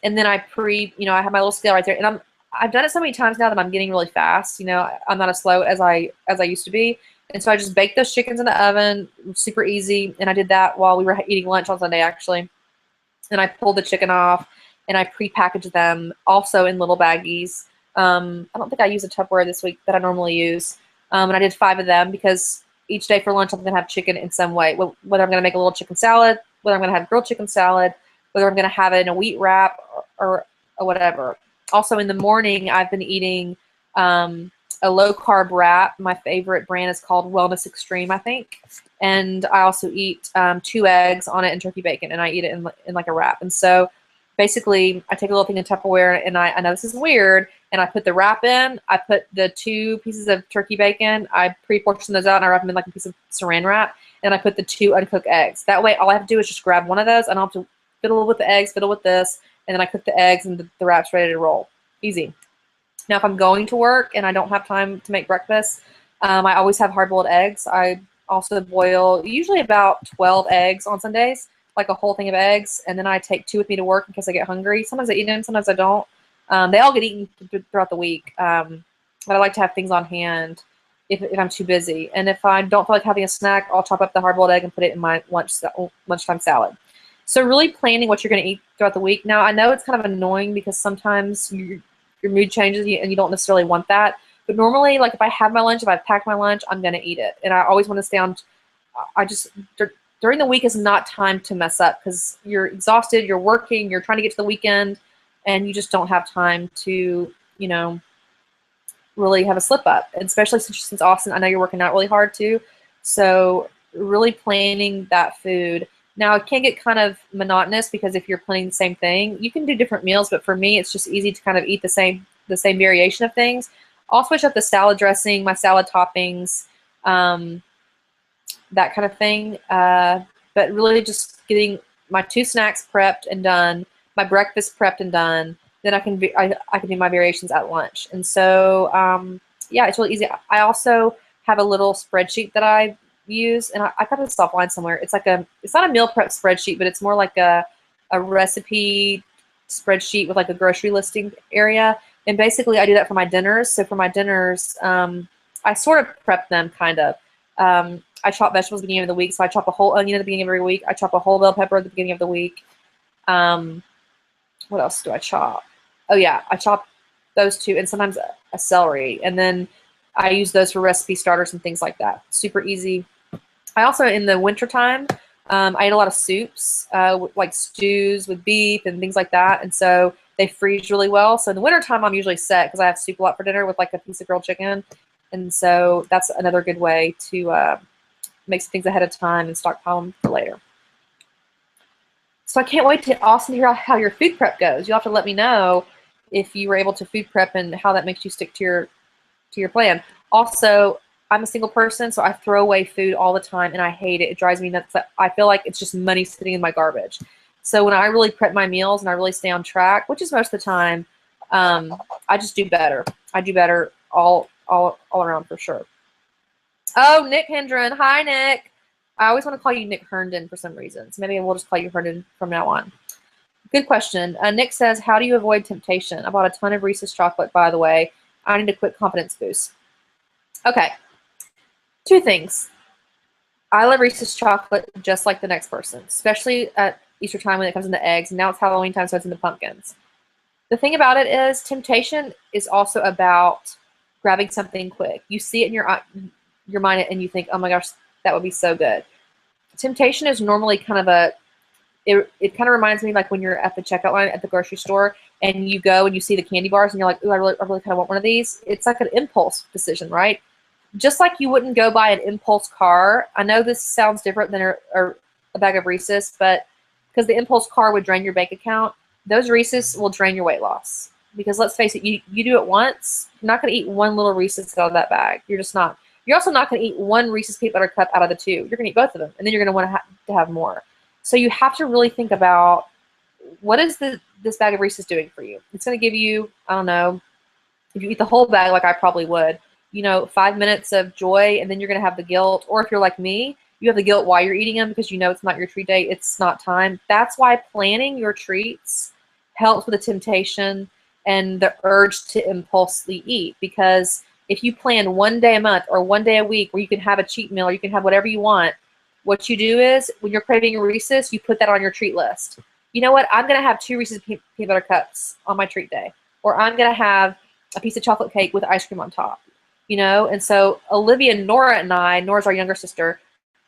then I have my little scale right there, and I've done it so many times now that I'm getting really fast. I'm not as slow as I used to be, and so I just baked those chickens in the oven, super easy. And I did that while we were eating lunch on Sunday, actually. And I pulled the chicken off, and I pre-packaged them also in little baggies. I don't think I used a Tupperware this week that I normally use, and I did 5 of them because each day for lunch I'm gonna have chicken in some way. Whether I'm gonna make a little chicken salad, whether I'm gonna have grilled chicken salad, whether I'm gonna have it in a wheat wrap or whatever. Also in the morning, I've been eating a low carb wrap. My favorite brand is called Wellness Extreme, I think. And I also eat 2 eggs on it and turkey bacon, and I eat it in like a wrap. And so basically, I take a little thing in Tupperware, and I know this is weird, and I put the wrap in. I put the 2 pieces of turkey bacon. I pre-portion those out, and I wrap them in like a piece of saran wrap, and I put the 2 uncooked eggs. That way, all I have to do is just grab one of those. I don't have to fiddle with the eggs, fiddle with this, and then I cook the eggs, and the wrap's ready to roll. Easy. Now, if I'm going to work and I don't have time to make breakfast, I always have hard-boiled eggs. I also boil usually about 12 eggs on Sundays, like a whole thing of eggs, and then I take 2 with me to work in case I get hungry. Sometimes I eat them, sometimes I don't. They all get eaten throughout the week, but I like to have things on hand if I'm too busy. And if I don't feel like having a snack, I'll chop up the hard-boiled egg and put it in my lunchtime salad. So really planning what you're going to eat throughout the week. Now, I know it's kind of annoying because sometimes your mood changes and you don't necessarily want that. But normally, like if I have my lunch, if I've packed my lunch, I'm going to eat it. And I always want to stay on. During the week is not time to mess up because you're exhausted, you're working, you're trying to get to the weekend, and you just don't have time to, really have a slip up. And especially since Austin, I know you're working out really hard too. So really planning that food. Now, it can get kind of monotonous because if you're planning the same thing, you can do different meals, but for me, it's just easy to kind of eat the same variation of things. I'll switch up the salad dressing, my salad toppings, that kind of thing. But really just getting my 2 snacks prepped and done, my breakfast prepped and done, then I can do my variations at lunch. And so, yeah, it's really easy. I also have a little spreadsheet that I use, and I got this offline somewhere. It's not a meal prep spreadsheet, but it's more like a recipe spreadsheet with like a grocery listing area. And basically I do that for my dinners. So for my dinners, I sort of prep them kind of. I chop vegetables at the beginning of the week, so I chop a whole onion at the beginning of every week. I chop a whole bell pepper at the beginning of the week. What else do I chop? Oh yeah, I chop those two, and sometimes a celery, and then I use those for recipe starters and things like that. Super easy. I also, in the wintertime, I eat a lot of soups, like stews with beef and things like that, and so they freeze really well. So in the wintertime, I'm usually set because I have soup a lot for dinner with like a piece of grilled chicken, and so that's another good way to make some things ahead of time and stockpile them for later. So I can't wait to also hear how your food prep goes. You'll have to let me know if you were able to food prep and how that makes you stick to your plan. Also, I'm a single person, so I throw away food all the time, and I hate it. It drives me nuts. I feel like it's just money sitting in my garbage. So when I really prep my meals and I really stay on track, which is most of the time, I just do better. I do better all around for sure. Oh, Nick Hendren. Hi, Nick. I always want to call you Nick Herndon for some reason, so maybe we'll just call you Herndon from now on. Good question. Nick says, how do you avoid temptation? I bought a ton of Reese's chocolate, by the way. I need a quick confidence boost. Okay. 2 things. I love Reese's chocolate just like the next person, especially at Easter time when it comes into eggs. Now it's Halloween time, so it's into pumpkins. The thing about it is temptation is also about grabbing something quick. You see it in your mind and you think, oh my gosh, that would be so good. Temptation is normally kind of it kind of reminds me like when you're at the checkout line at the grocery store and you go and you see the candy bars and you're like, ooh, I really kind of want one of these. It's like an impulse decision, right? Just like you wouldn't go buy an impulse car. I know this sounds different than a bag of Reese's, but because the impulse car would drain your bank account, those Reese's will drain your weight loss. Because let's face it, you do it once, you're not going to eat one little Reese's out of that bag. You're just not. You're also not going to eat one Reese's peanut butter cup out of the 2. You're going to eat both of them, and then you're going to want to have more. So you have to really think about what is this bag of Reese's doing for you. It's going to give you, I don't know, if you eat the whole bag like I probably would, 5 minutes of joy, and then you're going to have the guilt. Or if you're like me, you have the guilt while you're eating them because you know it's not your treat day, it's not time. That's why planning your treats helps with the temptation and the urge to impulsively eat. Because if you plan 1 day a month or 1 day a week where you can have a cheat meal or you can have whatever you want, what you do is when you're craving a Reese's, you put that on your treat list. You know what? I'm going to have 2 Reese's peanut butter cups on my treat day. Or I'm going to have a piece of chocolate cake with ice cream on top. And so Olivia and Nora and I, Nora's our younger sister,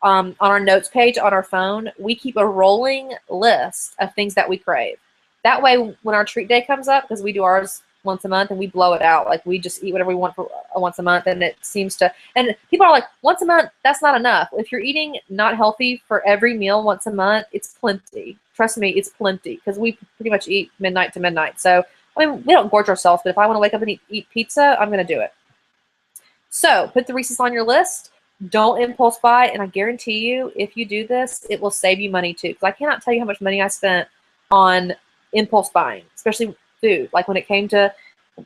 on our notes page on our phone, we keep a rolling list of things that we crave. That way, when our treat day comes up, because we do ours once a month and we blow it out, like we just eat whatever we want for once a month, and it seems to, and people are like, once a month, that's not enough. If you're eating not healthy for every meal once a month, it's plenty. Trust me, it's plenty, because we pretty much eat midnight to midnight. So, I mean, we don't gorge ourselves, but if I want to wake up and eat pizza, I'm going to do it. So put the Reese's on your list. Don't impulse buy, and I guarantee you, if you do this, it will save you money too. Because I cannot tell you how much money I spent on impulse buying, especially food. Like when it came to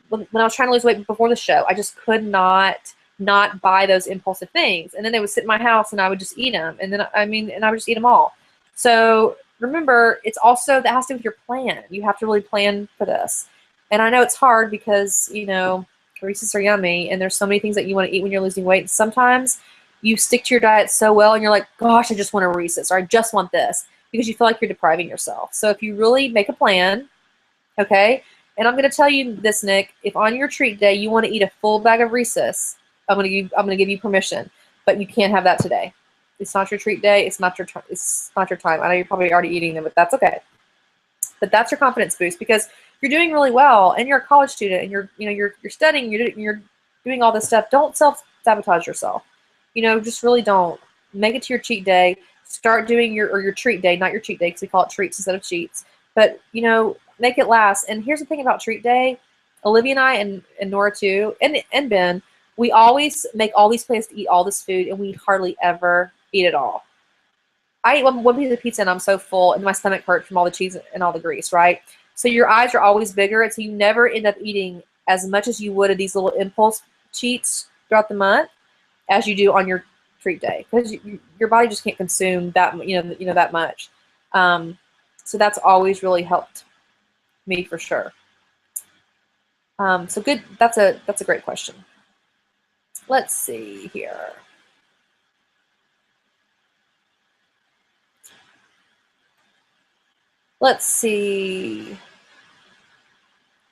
when I was trying to lose weight before the show, I just could not buy those impulsive things, and then they would sit in my house, and I would just eat them, and then I would just eat them all. So remember, it's also that has to do with your plan. You have to really plan for this, and I know it's hard because Reese's are yummy, and there's so many things that you want to eat when you're losing weight. And sometimes you stick to your diet so well, and you're like, gosh, I just want a Reese's, or I just want this, because you feel like you're depriving yourself. So if you really make a plan, okay, and I'm going to tell you this, Nick, if on your treat day you want to eat a full bag of Reese's, I'm going to give you permission, but you can't have that today. It's not your treat day. It's not your time. I know you're probably already eating them, but that's okay. But that's your confidence boost, because you're doing really well, and you're a college student, and you're studying, you're doing all this stuff. Don't self-sabotage yourself. Just really don't. Make it to your cheat day. Start doing your treat day, not your cheat day, because we call it treats instead of cheats. But make it last. And here's the thing about treat day. Olivia and I and Nora too, and Ben, we always make all these plans to eat all this food, and we hardly ever eat it all. I eat one piece of pizza and I'm so full, and my stomach hurts from all the cheese and all the grease, right? So your eyes are always bigger, and so you never end up eating as much as you would of these little impulse cheats throughout the month as you do on your treat day, because your body just can't consume that that much. So that's always really helped me for sure. So good. That's a great question. Let's see here. Let's see.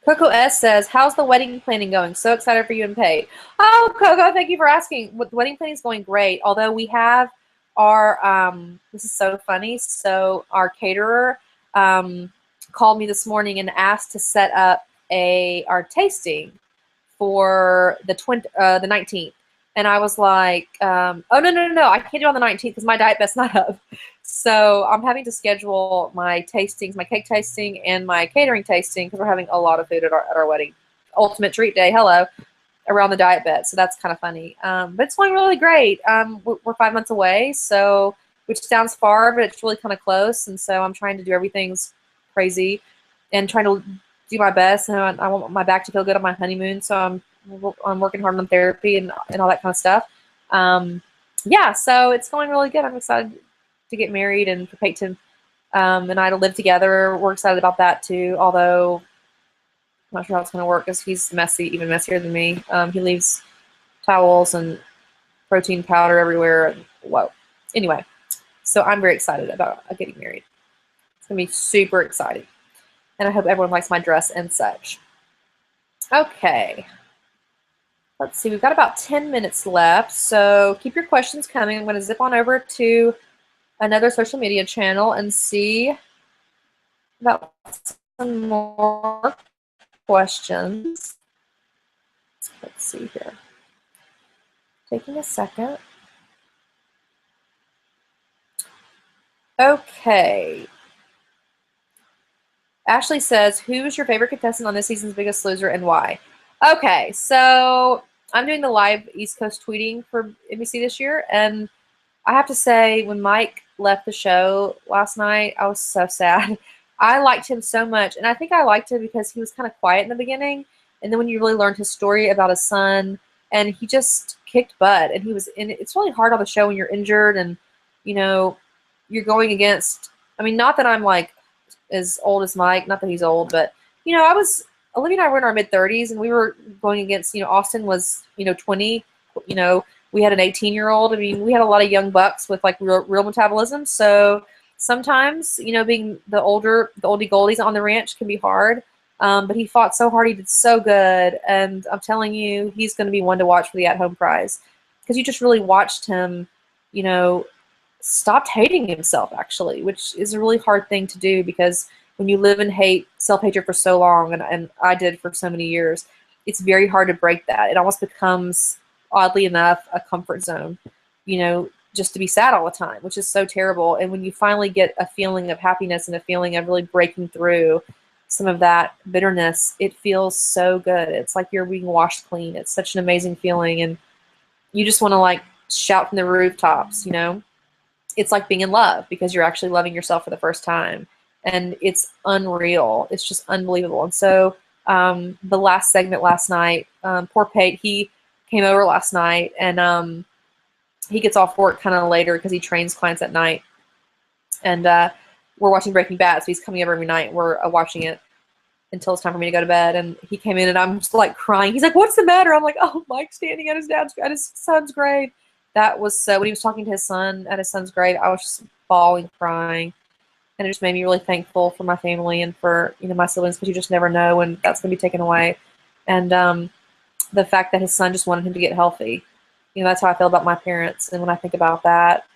Coco S says, how's the wedding planning going? So excited for you and Paige. Oh, Coco, thank you for asking. The wedding planning is going great. Although we have our, this is so funny. So our caterer called me this morning and asked to set up our tasting for the 19th. And I was like, oh, no. I can't do it on the 19th because my diet bet's not up. So I'm having to schedule my tastings, my cake tasting and my catering tasting because we're having a lot of food at our wedding. Ultimate treat day, hello, around the diet bet. So that's kind of funny. But it's going really great. We're 5 months away, so which sounds far, but it's really kind of close. And so I'm trying to do everything's crazy and trying to do my best. And I want my back to feel good on my honeymoon, so I'm working hard on therapy and all that kind of stuff. Yeah, so it's going really good. I'm excited to get married and for Peyton and I to live together. We're excited about that too, although I'm not sure how it's going to work because he's messy, even messier than me. He leaves towels and protein powder everywhere. Whoa. Anyway, so I'm very excited about getting married. It's going to be super exciting. And I hope everyone likes my dress and such. Okay. Let's see. We've got about 10 minutes left, so keep your questions coming. I'm going to zip on over to another social media channel and see about some more questions. Let's see here. Taking a second. Okay. Ashley says, who is your favorite contestant on this season's Biggest Loser and why? Okay, so I'm doing the live East Coast tweeting for NBC this year, and I have to say, when Mike left the show last night, I was so sad. I liked him so much, and I think I liked him because he was kind of quiet in the beginning, and then when you really learned his story about his son, and he just kicked butt, and it's really hard on the show when you're injured, and, you know, you're going against, I mean, not that I'm, like, as old as Mike, not that he's old, but, you know, Olivia and I were in our mid-30s, and we were going against, you know, Austin was, 20, we had an 18-year-old. I mean, we had a lot of young bucks with, like, real metabolism, so sometimes, being the oldie goldies on the ranch can be hard, but he fought so hard, he did so good, and I'm telling you, he's going to be one to watch for the at-home prize, because you just really watched him, stopped hating himself, actually, which is a really hard thing to do because when you live in self-hatred for so long, and I did for so many years, it's very hard to break that. It almost becomes, oddly enough, a comfort zone, just to be sad all the time, which is so terrible. And when you finally get a feeling of happiness and a feeling of really breaking through some of that bitterness, it feels so good. It's like you're being washed clean. It's such an amazing feeling, and you just want to, like, shout from the rooftops, It's like being in love because you're actually loving yourself for the first time. And it's unreal. It's just unbelievable. And so the last segment last night, poor Pate, he came over last night, and he gets off work kind of later because he trains clients at night. And we're watching Breaking Bad, so he's coming over every night. And we're watching it until it's time for me to go to bed. And he came in, and I'm just, like, crying. He's like, what's the matter? I'm like, oh, Mike's standing at his son's grave. That was so, when he was talking to his son at his son's grave, I was just bawling, crying. And it just made me really thankful for my family and for, my siblings, because you just never know when that's going to be taken away. And the fact that his son just wanted him to get healthy, that's how I feel about my parents. And when I think about that,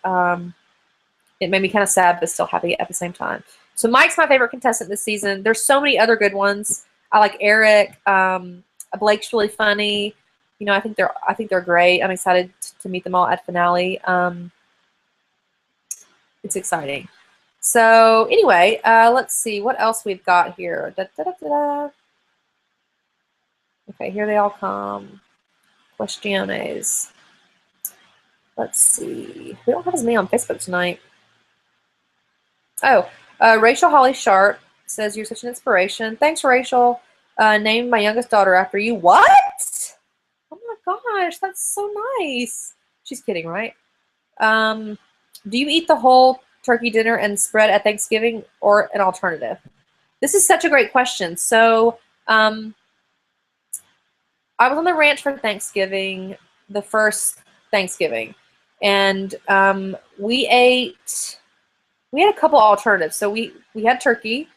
it made me kind of sad, but still happy at the same time. So Mike's my favorite contestant this season. There's so many other good ones. I like Eric. Blake's really funny. I think they're great. I'm excited to meet them all at finale. It's exciting. So anyway, let's see what else we've got here. Da, da, da, da, da. Okay, here they all come. Questiones. Let's see. We don't have as many on Facebook tonight. Oh, Rachel Holly Sharp says, you're such an inspiration. Thanks, Rachel. Named my youngest daughter after you. What? Oh my gosh, that's so nice. She's kidding, right? Do you eat the whole turkey dinner and spread at Thanksgiving or an alternative? This is such a great question. So I was on the ranch for Thanksgiving, the first Thanksgiving, and we we had a couple alternatives. So we had turkey.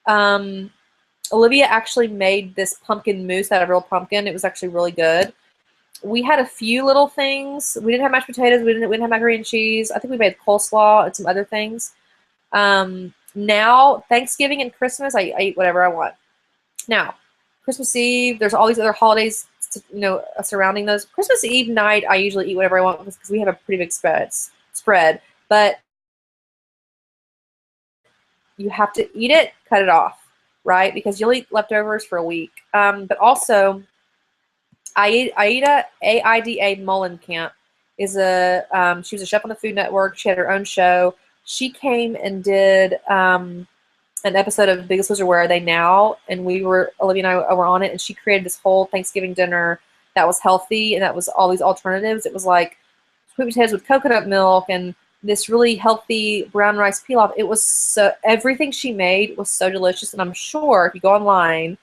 Olivia actually made this pumpkin mousse out of real pumpkin. It was actually really good. We had a few little things. We didn't have mashed potatoes. We didn't have macaroni and cheese. I think we made coleslaw and some other things. Now, Thanksgiving and Christmas, I eat whatever I want. Now, Christmas Eve, there's all these other holidays, surrounding those. Christmas Eve night, I usually eat whatever I want because we have a pretty big spread. But you have to eat it, cut it off, right? Because you'll eat leftovers for a week. But also, Aida Mullenkamp is she was a chef on the Food Network. She had her own show. She came and did an episode of Biggest Loser, Where Are They Now? And Olivia and I were on it, and she created this whole Thanksgiving dinner that was healthy, and that was all these alternatives. It was like sweet potatoes with coconut milk and this really healthy brown rice pilaf. It was everything she made was so delicious, and I'm sure if you go online,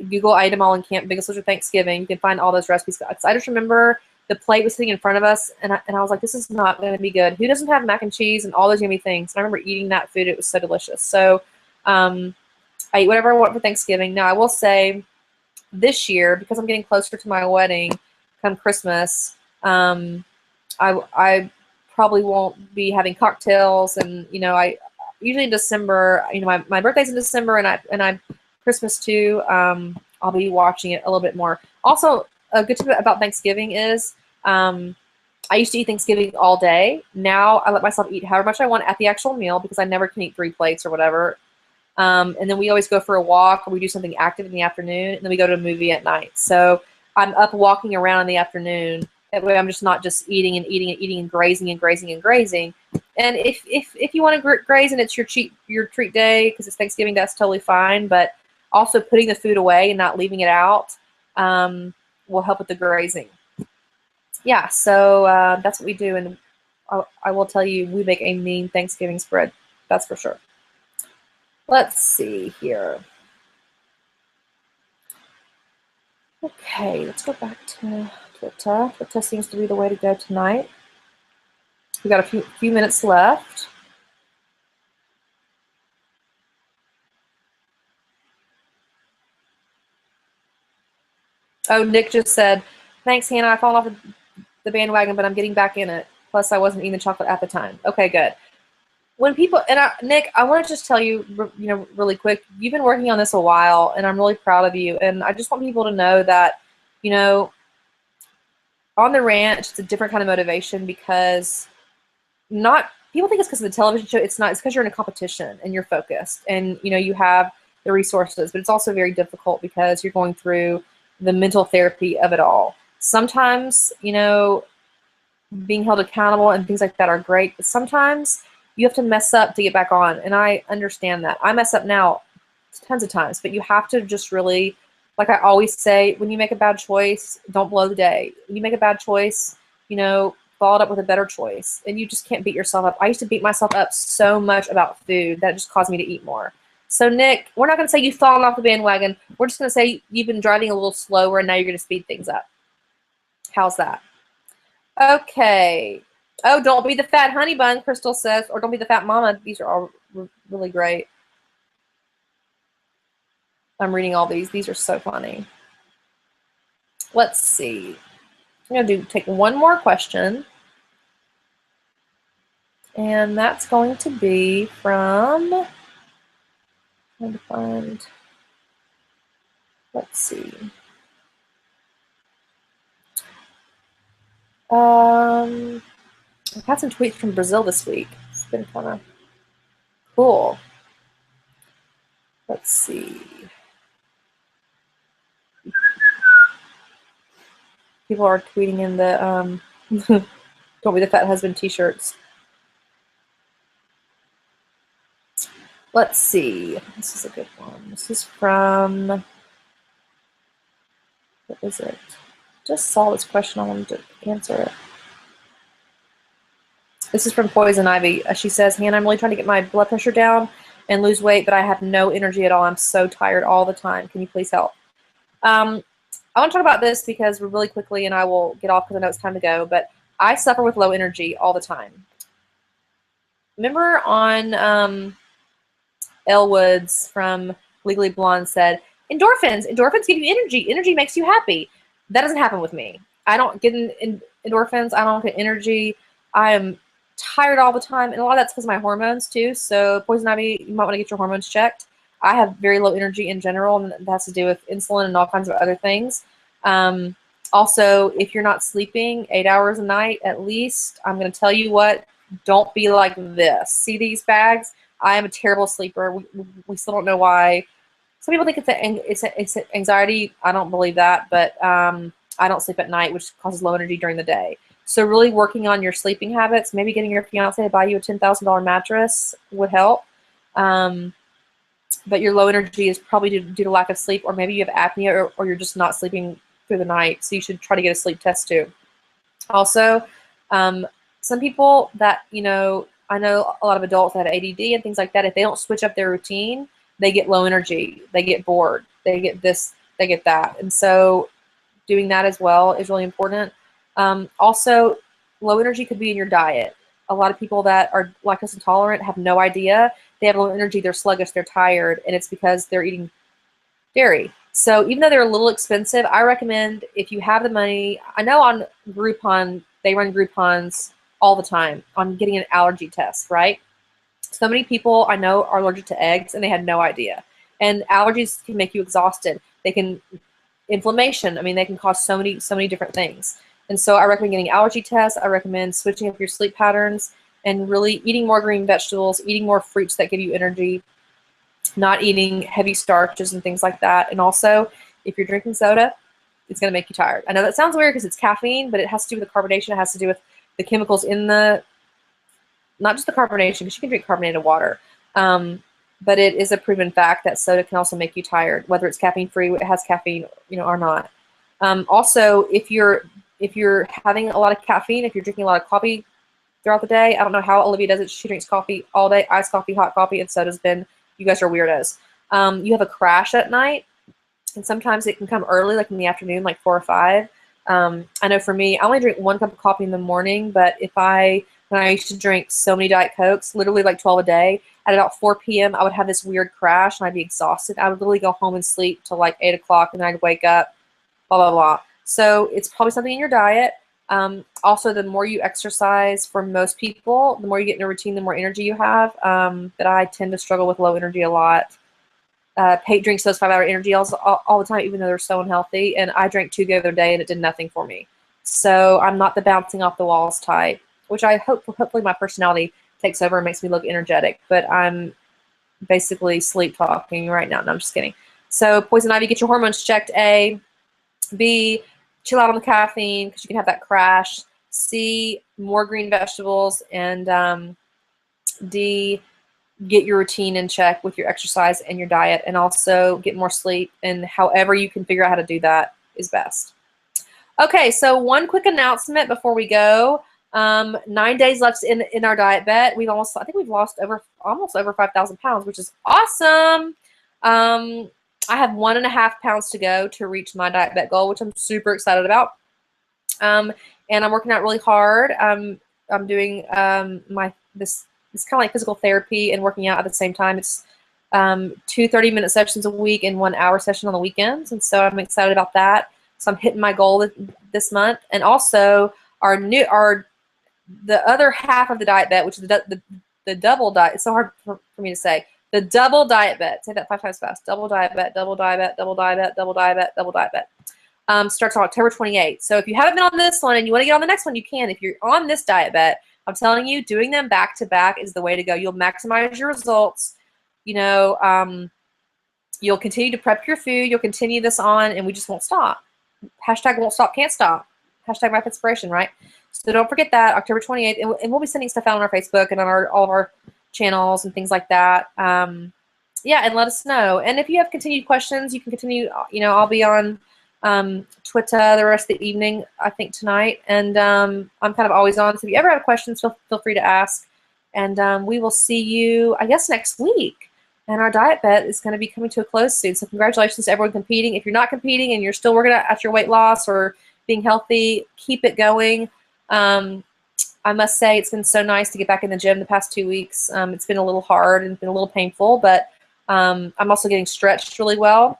Google Ida Mullenkamp, Biggest Loser Thanksgiving, you can find all those recipes. I just remember the plate was sitting in front of us, and I was like, this is not going to be good. Who doesn't have mac and cheese and all those yummy things? And I remember eating that food. It was so delicious. So I eat whatever I want for Thanksgiving. Now, I will say this year, because I'm getting closer to my wedding come Christmas, I probably won't be having cocktails. And, I usually in December, my birthday's in December, and I Christmas too. I'll be watching it a little bit more. Also, a good tip about Thanksgiving is I used to eat Thanksgiving all day. Now I let myself eat however much I want at the actual meal because I never can eat 3 plates or whatever. And then we always go for a walk, or we do something active in the afternoon, and then we go to a movie at night. So I'm up walking around in the afternoon. That way I'm just not just eating and eating and eating and grazing and grazing and grazing. And if you want to graze and it's your treat day because it's Thanksgiving, that's totally fine. But also putting the food away and not leaving it out will help with the grazing. Yeah, so that's what we do. And I will tell you, we make a mean Thanksgiving spread. That's for sure. Let's see here. Okay, let's go back to Twitter. Twitter seems to be the way to go tonight. We got a few minutes left. Oh, Nick just said, thanks, Hannah. I fallen off the bandwagon, but I'm getting back in it. Plus, I wasn't eating the chocolate at the time. Okay, good. When people, Nick, I want to just tell you, really quick, you've been working on this a while, and I'm really proud of you. And I just want people to know that, on the ranch, it's a different kind of motivation because people think it's because of the television show. It's not. It's because you're in a competition and you're focused, and you have the resources. But it's also very difficult because you're going through the mental therapy of it all. Sometimes, being held accountable and things like that are great, but sometimes you have to mess up to get back on, and I understand that. I mess up now tons of times, but you have to just really, like I always say, when you make a bad choice, don't blow the day. When you make a bad choice, follow it up with a better choice, and you just can't beat yourself up. I used to beat myself up so much about food that just caused me to eat more. So, Nick, we're not going to say you've fallen off the bandwagon. We're just going to say you've been driving a little slower, and now you're going to speed things up. How's that? Okay. Oh, don't be the fat honey bun, Crystal says, or don't be the fat mama. These are all really great. I'm reading all these. These are so funny. Let's see. I'm going to take one more question. And that's going to be from... Trying to find... Let's see. I've had some tweets from Brazil this week. It's been kind of cool. Let's see. People are tweeting in the Don't Be the Fat Husband t-shirts. Let's see. This is a good one. This is from... What is it? Just saw this question. I wanted to answer it. This is from Poison Ivy. She says, Hannah, I'm really trying to get my blood pressure down and lose weight, but I have no energy at all. I'm so tired all the time. Can you please help? I want to talk about this because we're really quickly, and I will get off because I know it's time to go, but I suffer with low energy all the time. remember on Elwood's from Legally Blonde said, endorphins. Endorphins give you energy. Energy makes you happy. That doesn't happen with me. I don't get endorphins. I don't get energy. I am tired all the time, and a lot of that's because of my hormones too. So Poison Ivy, you might want to get your hormones checked. I have very low energy in general, and that has to do with insulin and all kinds of other things. Also, if you're not sleeping 8 hours a night at least, I'm going to tell you what, don't be like this. See these bags? I am a terrible sleeper. We still don't know why. Some people think it's anxiety. I don't believe that, but I don't sleep at night, which causes low energy during the day. So really working on your sleeping habits, maybe getting your fiance to buy you a $10,000 mattress would help. But your low energy is probably due to lack of sleep, or maybe you have apnea, or you're just not sleeping through the night. So you should try to get a sleep test too. Also, some people that, I know a lot of adults that have ADD and things like that, if they don't switch up their routine, they get low energy, they get bored, they get this, they get that. And so doing that as well is really important. Also, low energy could be in your diet. A lot of people that are lactose intolerant have no idea. They have low energy, they're sluggish, they're tired, and it's because they're eating dairy. So even though they're a little expensive, I recommend, if you have the money, I know on Groupon, they run Groupons all the time on getting an allergy test, right? So many people I know are allergic to eggs, and they had no idea. And allergies can make you exhausted. They can, inflammation, I mean, they can cause so many different things. And so I recommend getting allergy tests. I recommend switching up your sleep patterns and really eating more green vegetables, eating more fruits that give you energy, not eating heavy starches and things like that. And also, if you're drinking soda, it's going to make you tired. I know that sounds weird because it's caffeine, but it has to do with the carbonation. It has to do with the chemicals in the, not just the carbonation, because you can drink carbonated water. But it is a proven fact that soda can also make you tired, whether it's caffeine free, it has caffeine, or not. Also, if you're having a lot of caffeine, if you're drinking a lot of coffee throughout the day, I don't know how Olivia does it. She drinks coffee all day, iced coffee, hot coffee, and soda's been, you guys are weirdos. You have a crash at night, and sometimes it can come early, like in the afternoon, like 4 or 5. I know for me, I only drink 1 cup of coffee in the morning, but when I used to drink so many Diet Cokes, literally like 12 a day, at about 4 p.m., I would have this weird crash, and I'd be exhausted. I would literally go home and sleep till like 8 o'clock, and then I'd wake up, blah, blah, blah. So it's probably something in your diet. Also, the more you exercise, for most people, the more you get in a routine, the more energy you have. But I tend to struggle with low energy a lot. Pate drinks those 5-hour energy all the time, even though they're so unhealthy. And I drank 2 the other day, and it did nothing for me. So I'm not the bouncing off the walls type, which I hopefully my personality takes over and makes me look energetic. But I'm basically sleep talking right now. No, I'm just kidding. So Poison Ivy, get your hormones checked. A. B, chill out on the caffeine because you can have that crash. C, more green vegetables. And D, get your routine in check with your exercise and your diet, and also get more sleep. And however you can figure out how to do that is best. Okay, so one quick announcement before we go. 9 days left in our diet bet. I think we've lost almost over 5,000 pounds, which is awesome. I have 1.5 pounds to go to reach my diet bet goal, which I'm super excited about. And I'm working out really hard. I'm doing this kind of like physical therapy and working out at the same time. It's 2 30-minute sessions a week and 1 hour session on the weekends, and so I'm excited about that. So I'm hitting my goal this month. And also the other half of the diet bet, which is the double diet. It's so hard for me to say. The double diet bet. Say that 5 times fast. Double diet bet, double diet bet, double diet bet, double diet bet, double diet bet. Starts on October 28th. So if you haven't been on this one and you want to get on the next one, you can. If you're on this diet bet, I'm telling you, doing them back to back is the way to go. You'll maximize your results. You'll continue to prep your food. You'll continue this on, and we just won't stop. Hashtag won't stop, can't stop. Hashtag Rap Inspiration, right? So don't forget that, October 28th. And we'll be sending stuff out on our Facebook and on all of our channels and things like that. Yeah, and let us know. And if you have continued questions, you can continue. I'll be on Twitter the rest of the evening, I think tonight. And I'm kind of always on. So if you ever have questions, feel free to ask. And we will see you, I guess, next week. And our diet bet is going to be coming to a close soon. So congratulations to everyone competing. If you're not competing and you're still working at your weight loss or being healthy, keep it going. I must say it's been so nice to get back in the gym the past 2 weeks. It's been a little hard and been a little painful, but I'm also getting stretched really well.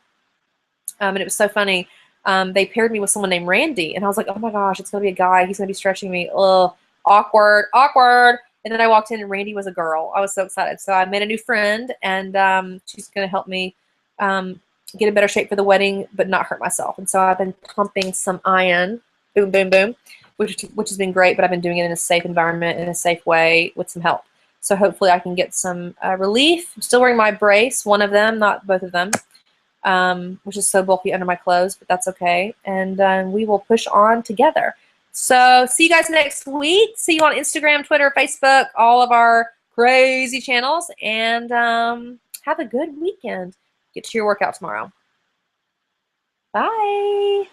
And it was so funny. They paired me with someone named Randy, and I was like, oh my gosh, it's going to be a guy. He's going to be stretching me. Ugh, awkward, awkward. And then I walked in, and Randy was a girl. I was so excited. So I made a new friend, and she's going to help me get in better shape for the wedding, but not hurt myself. And so I've been pumping some iron, boom, boom, boom, which has been great, but I've been doing it in a safe environment, in a safe way, with some help. So hopefully I can get some relief. I'm still wearing my brace, one of them, not both of them. Which is so bulky under my clothes, but that's okay. And we will push on together. So see you guys next week. See you on Instagram, Twitter, Facebook, all of our crazy channels. And have a good weekend. Get to your workout tomorrow. Bye.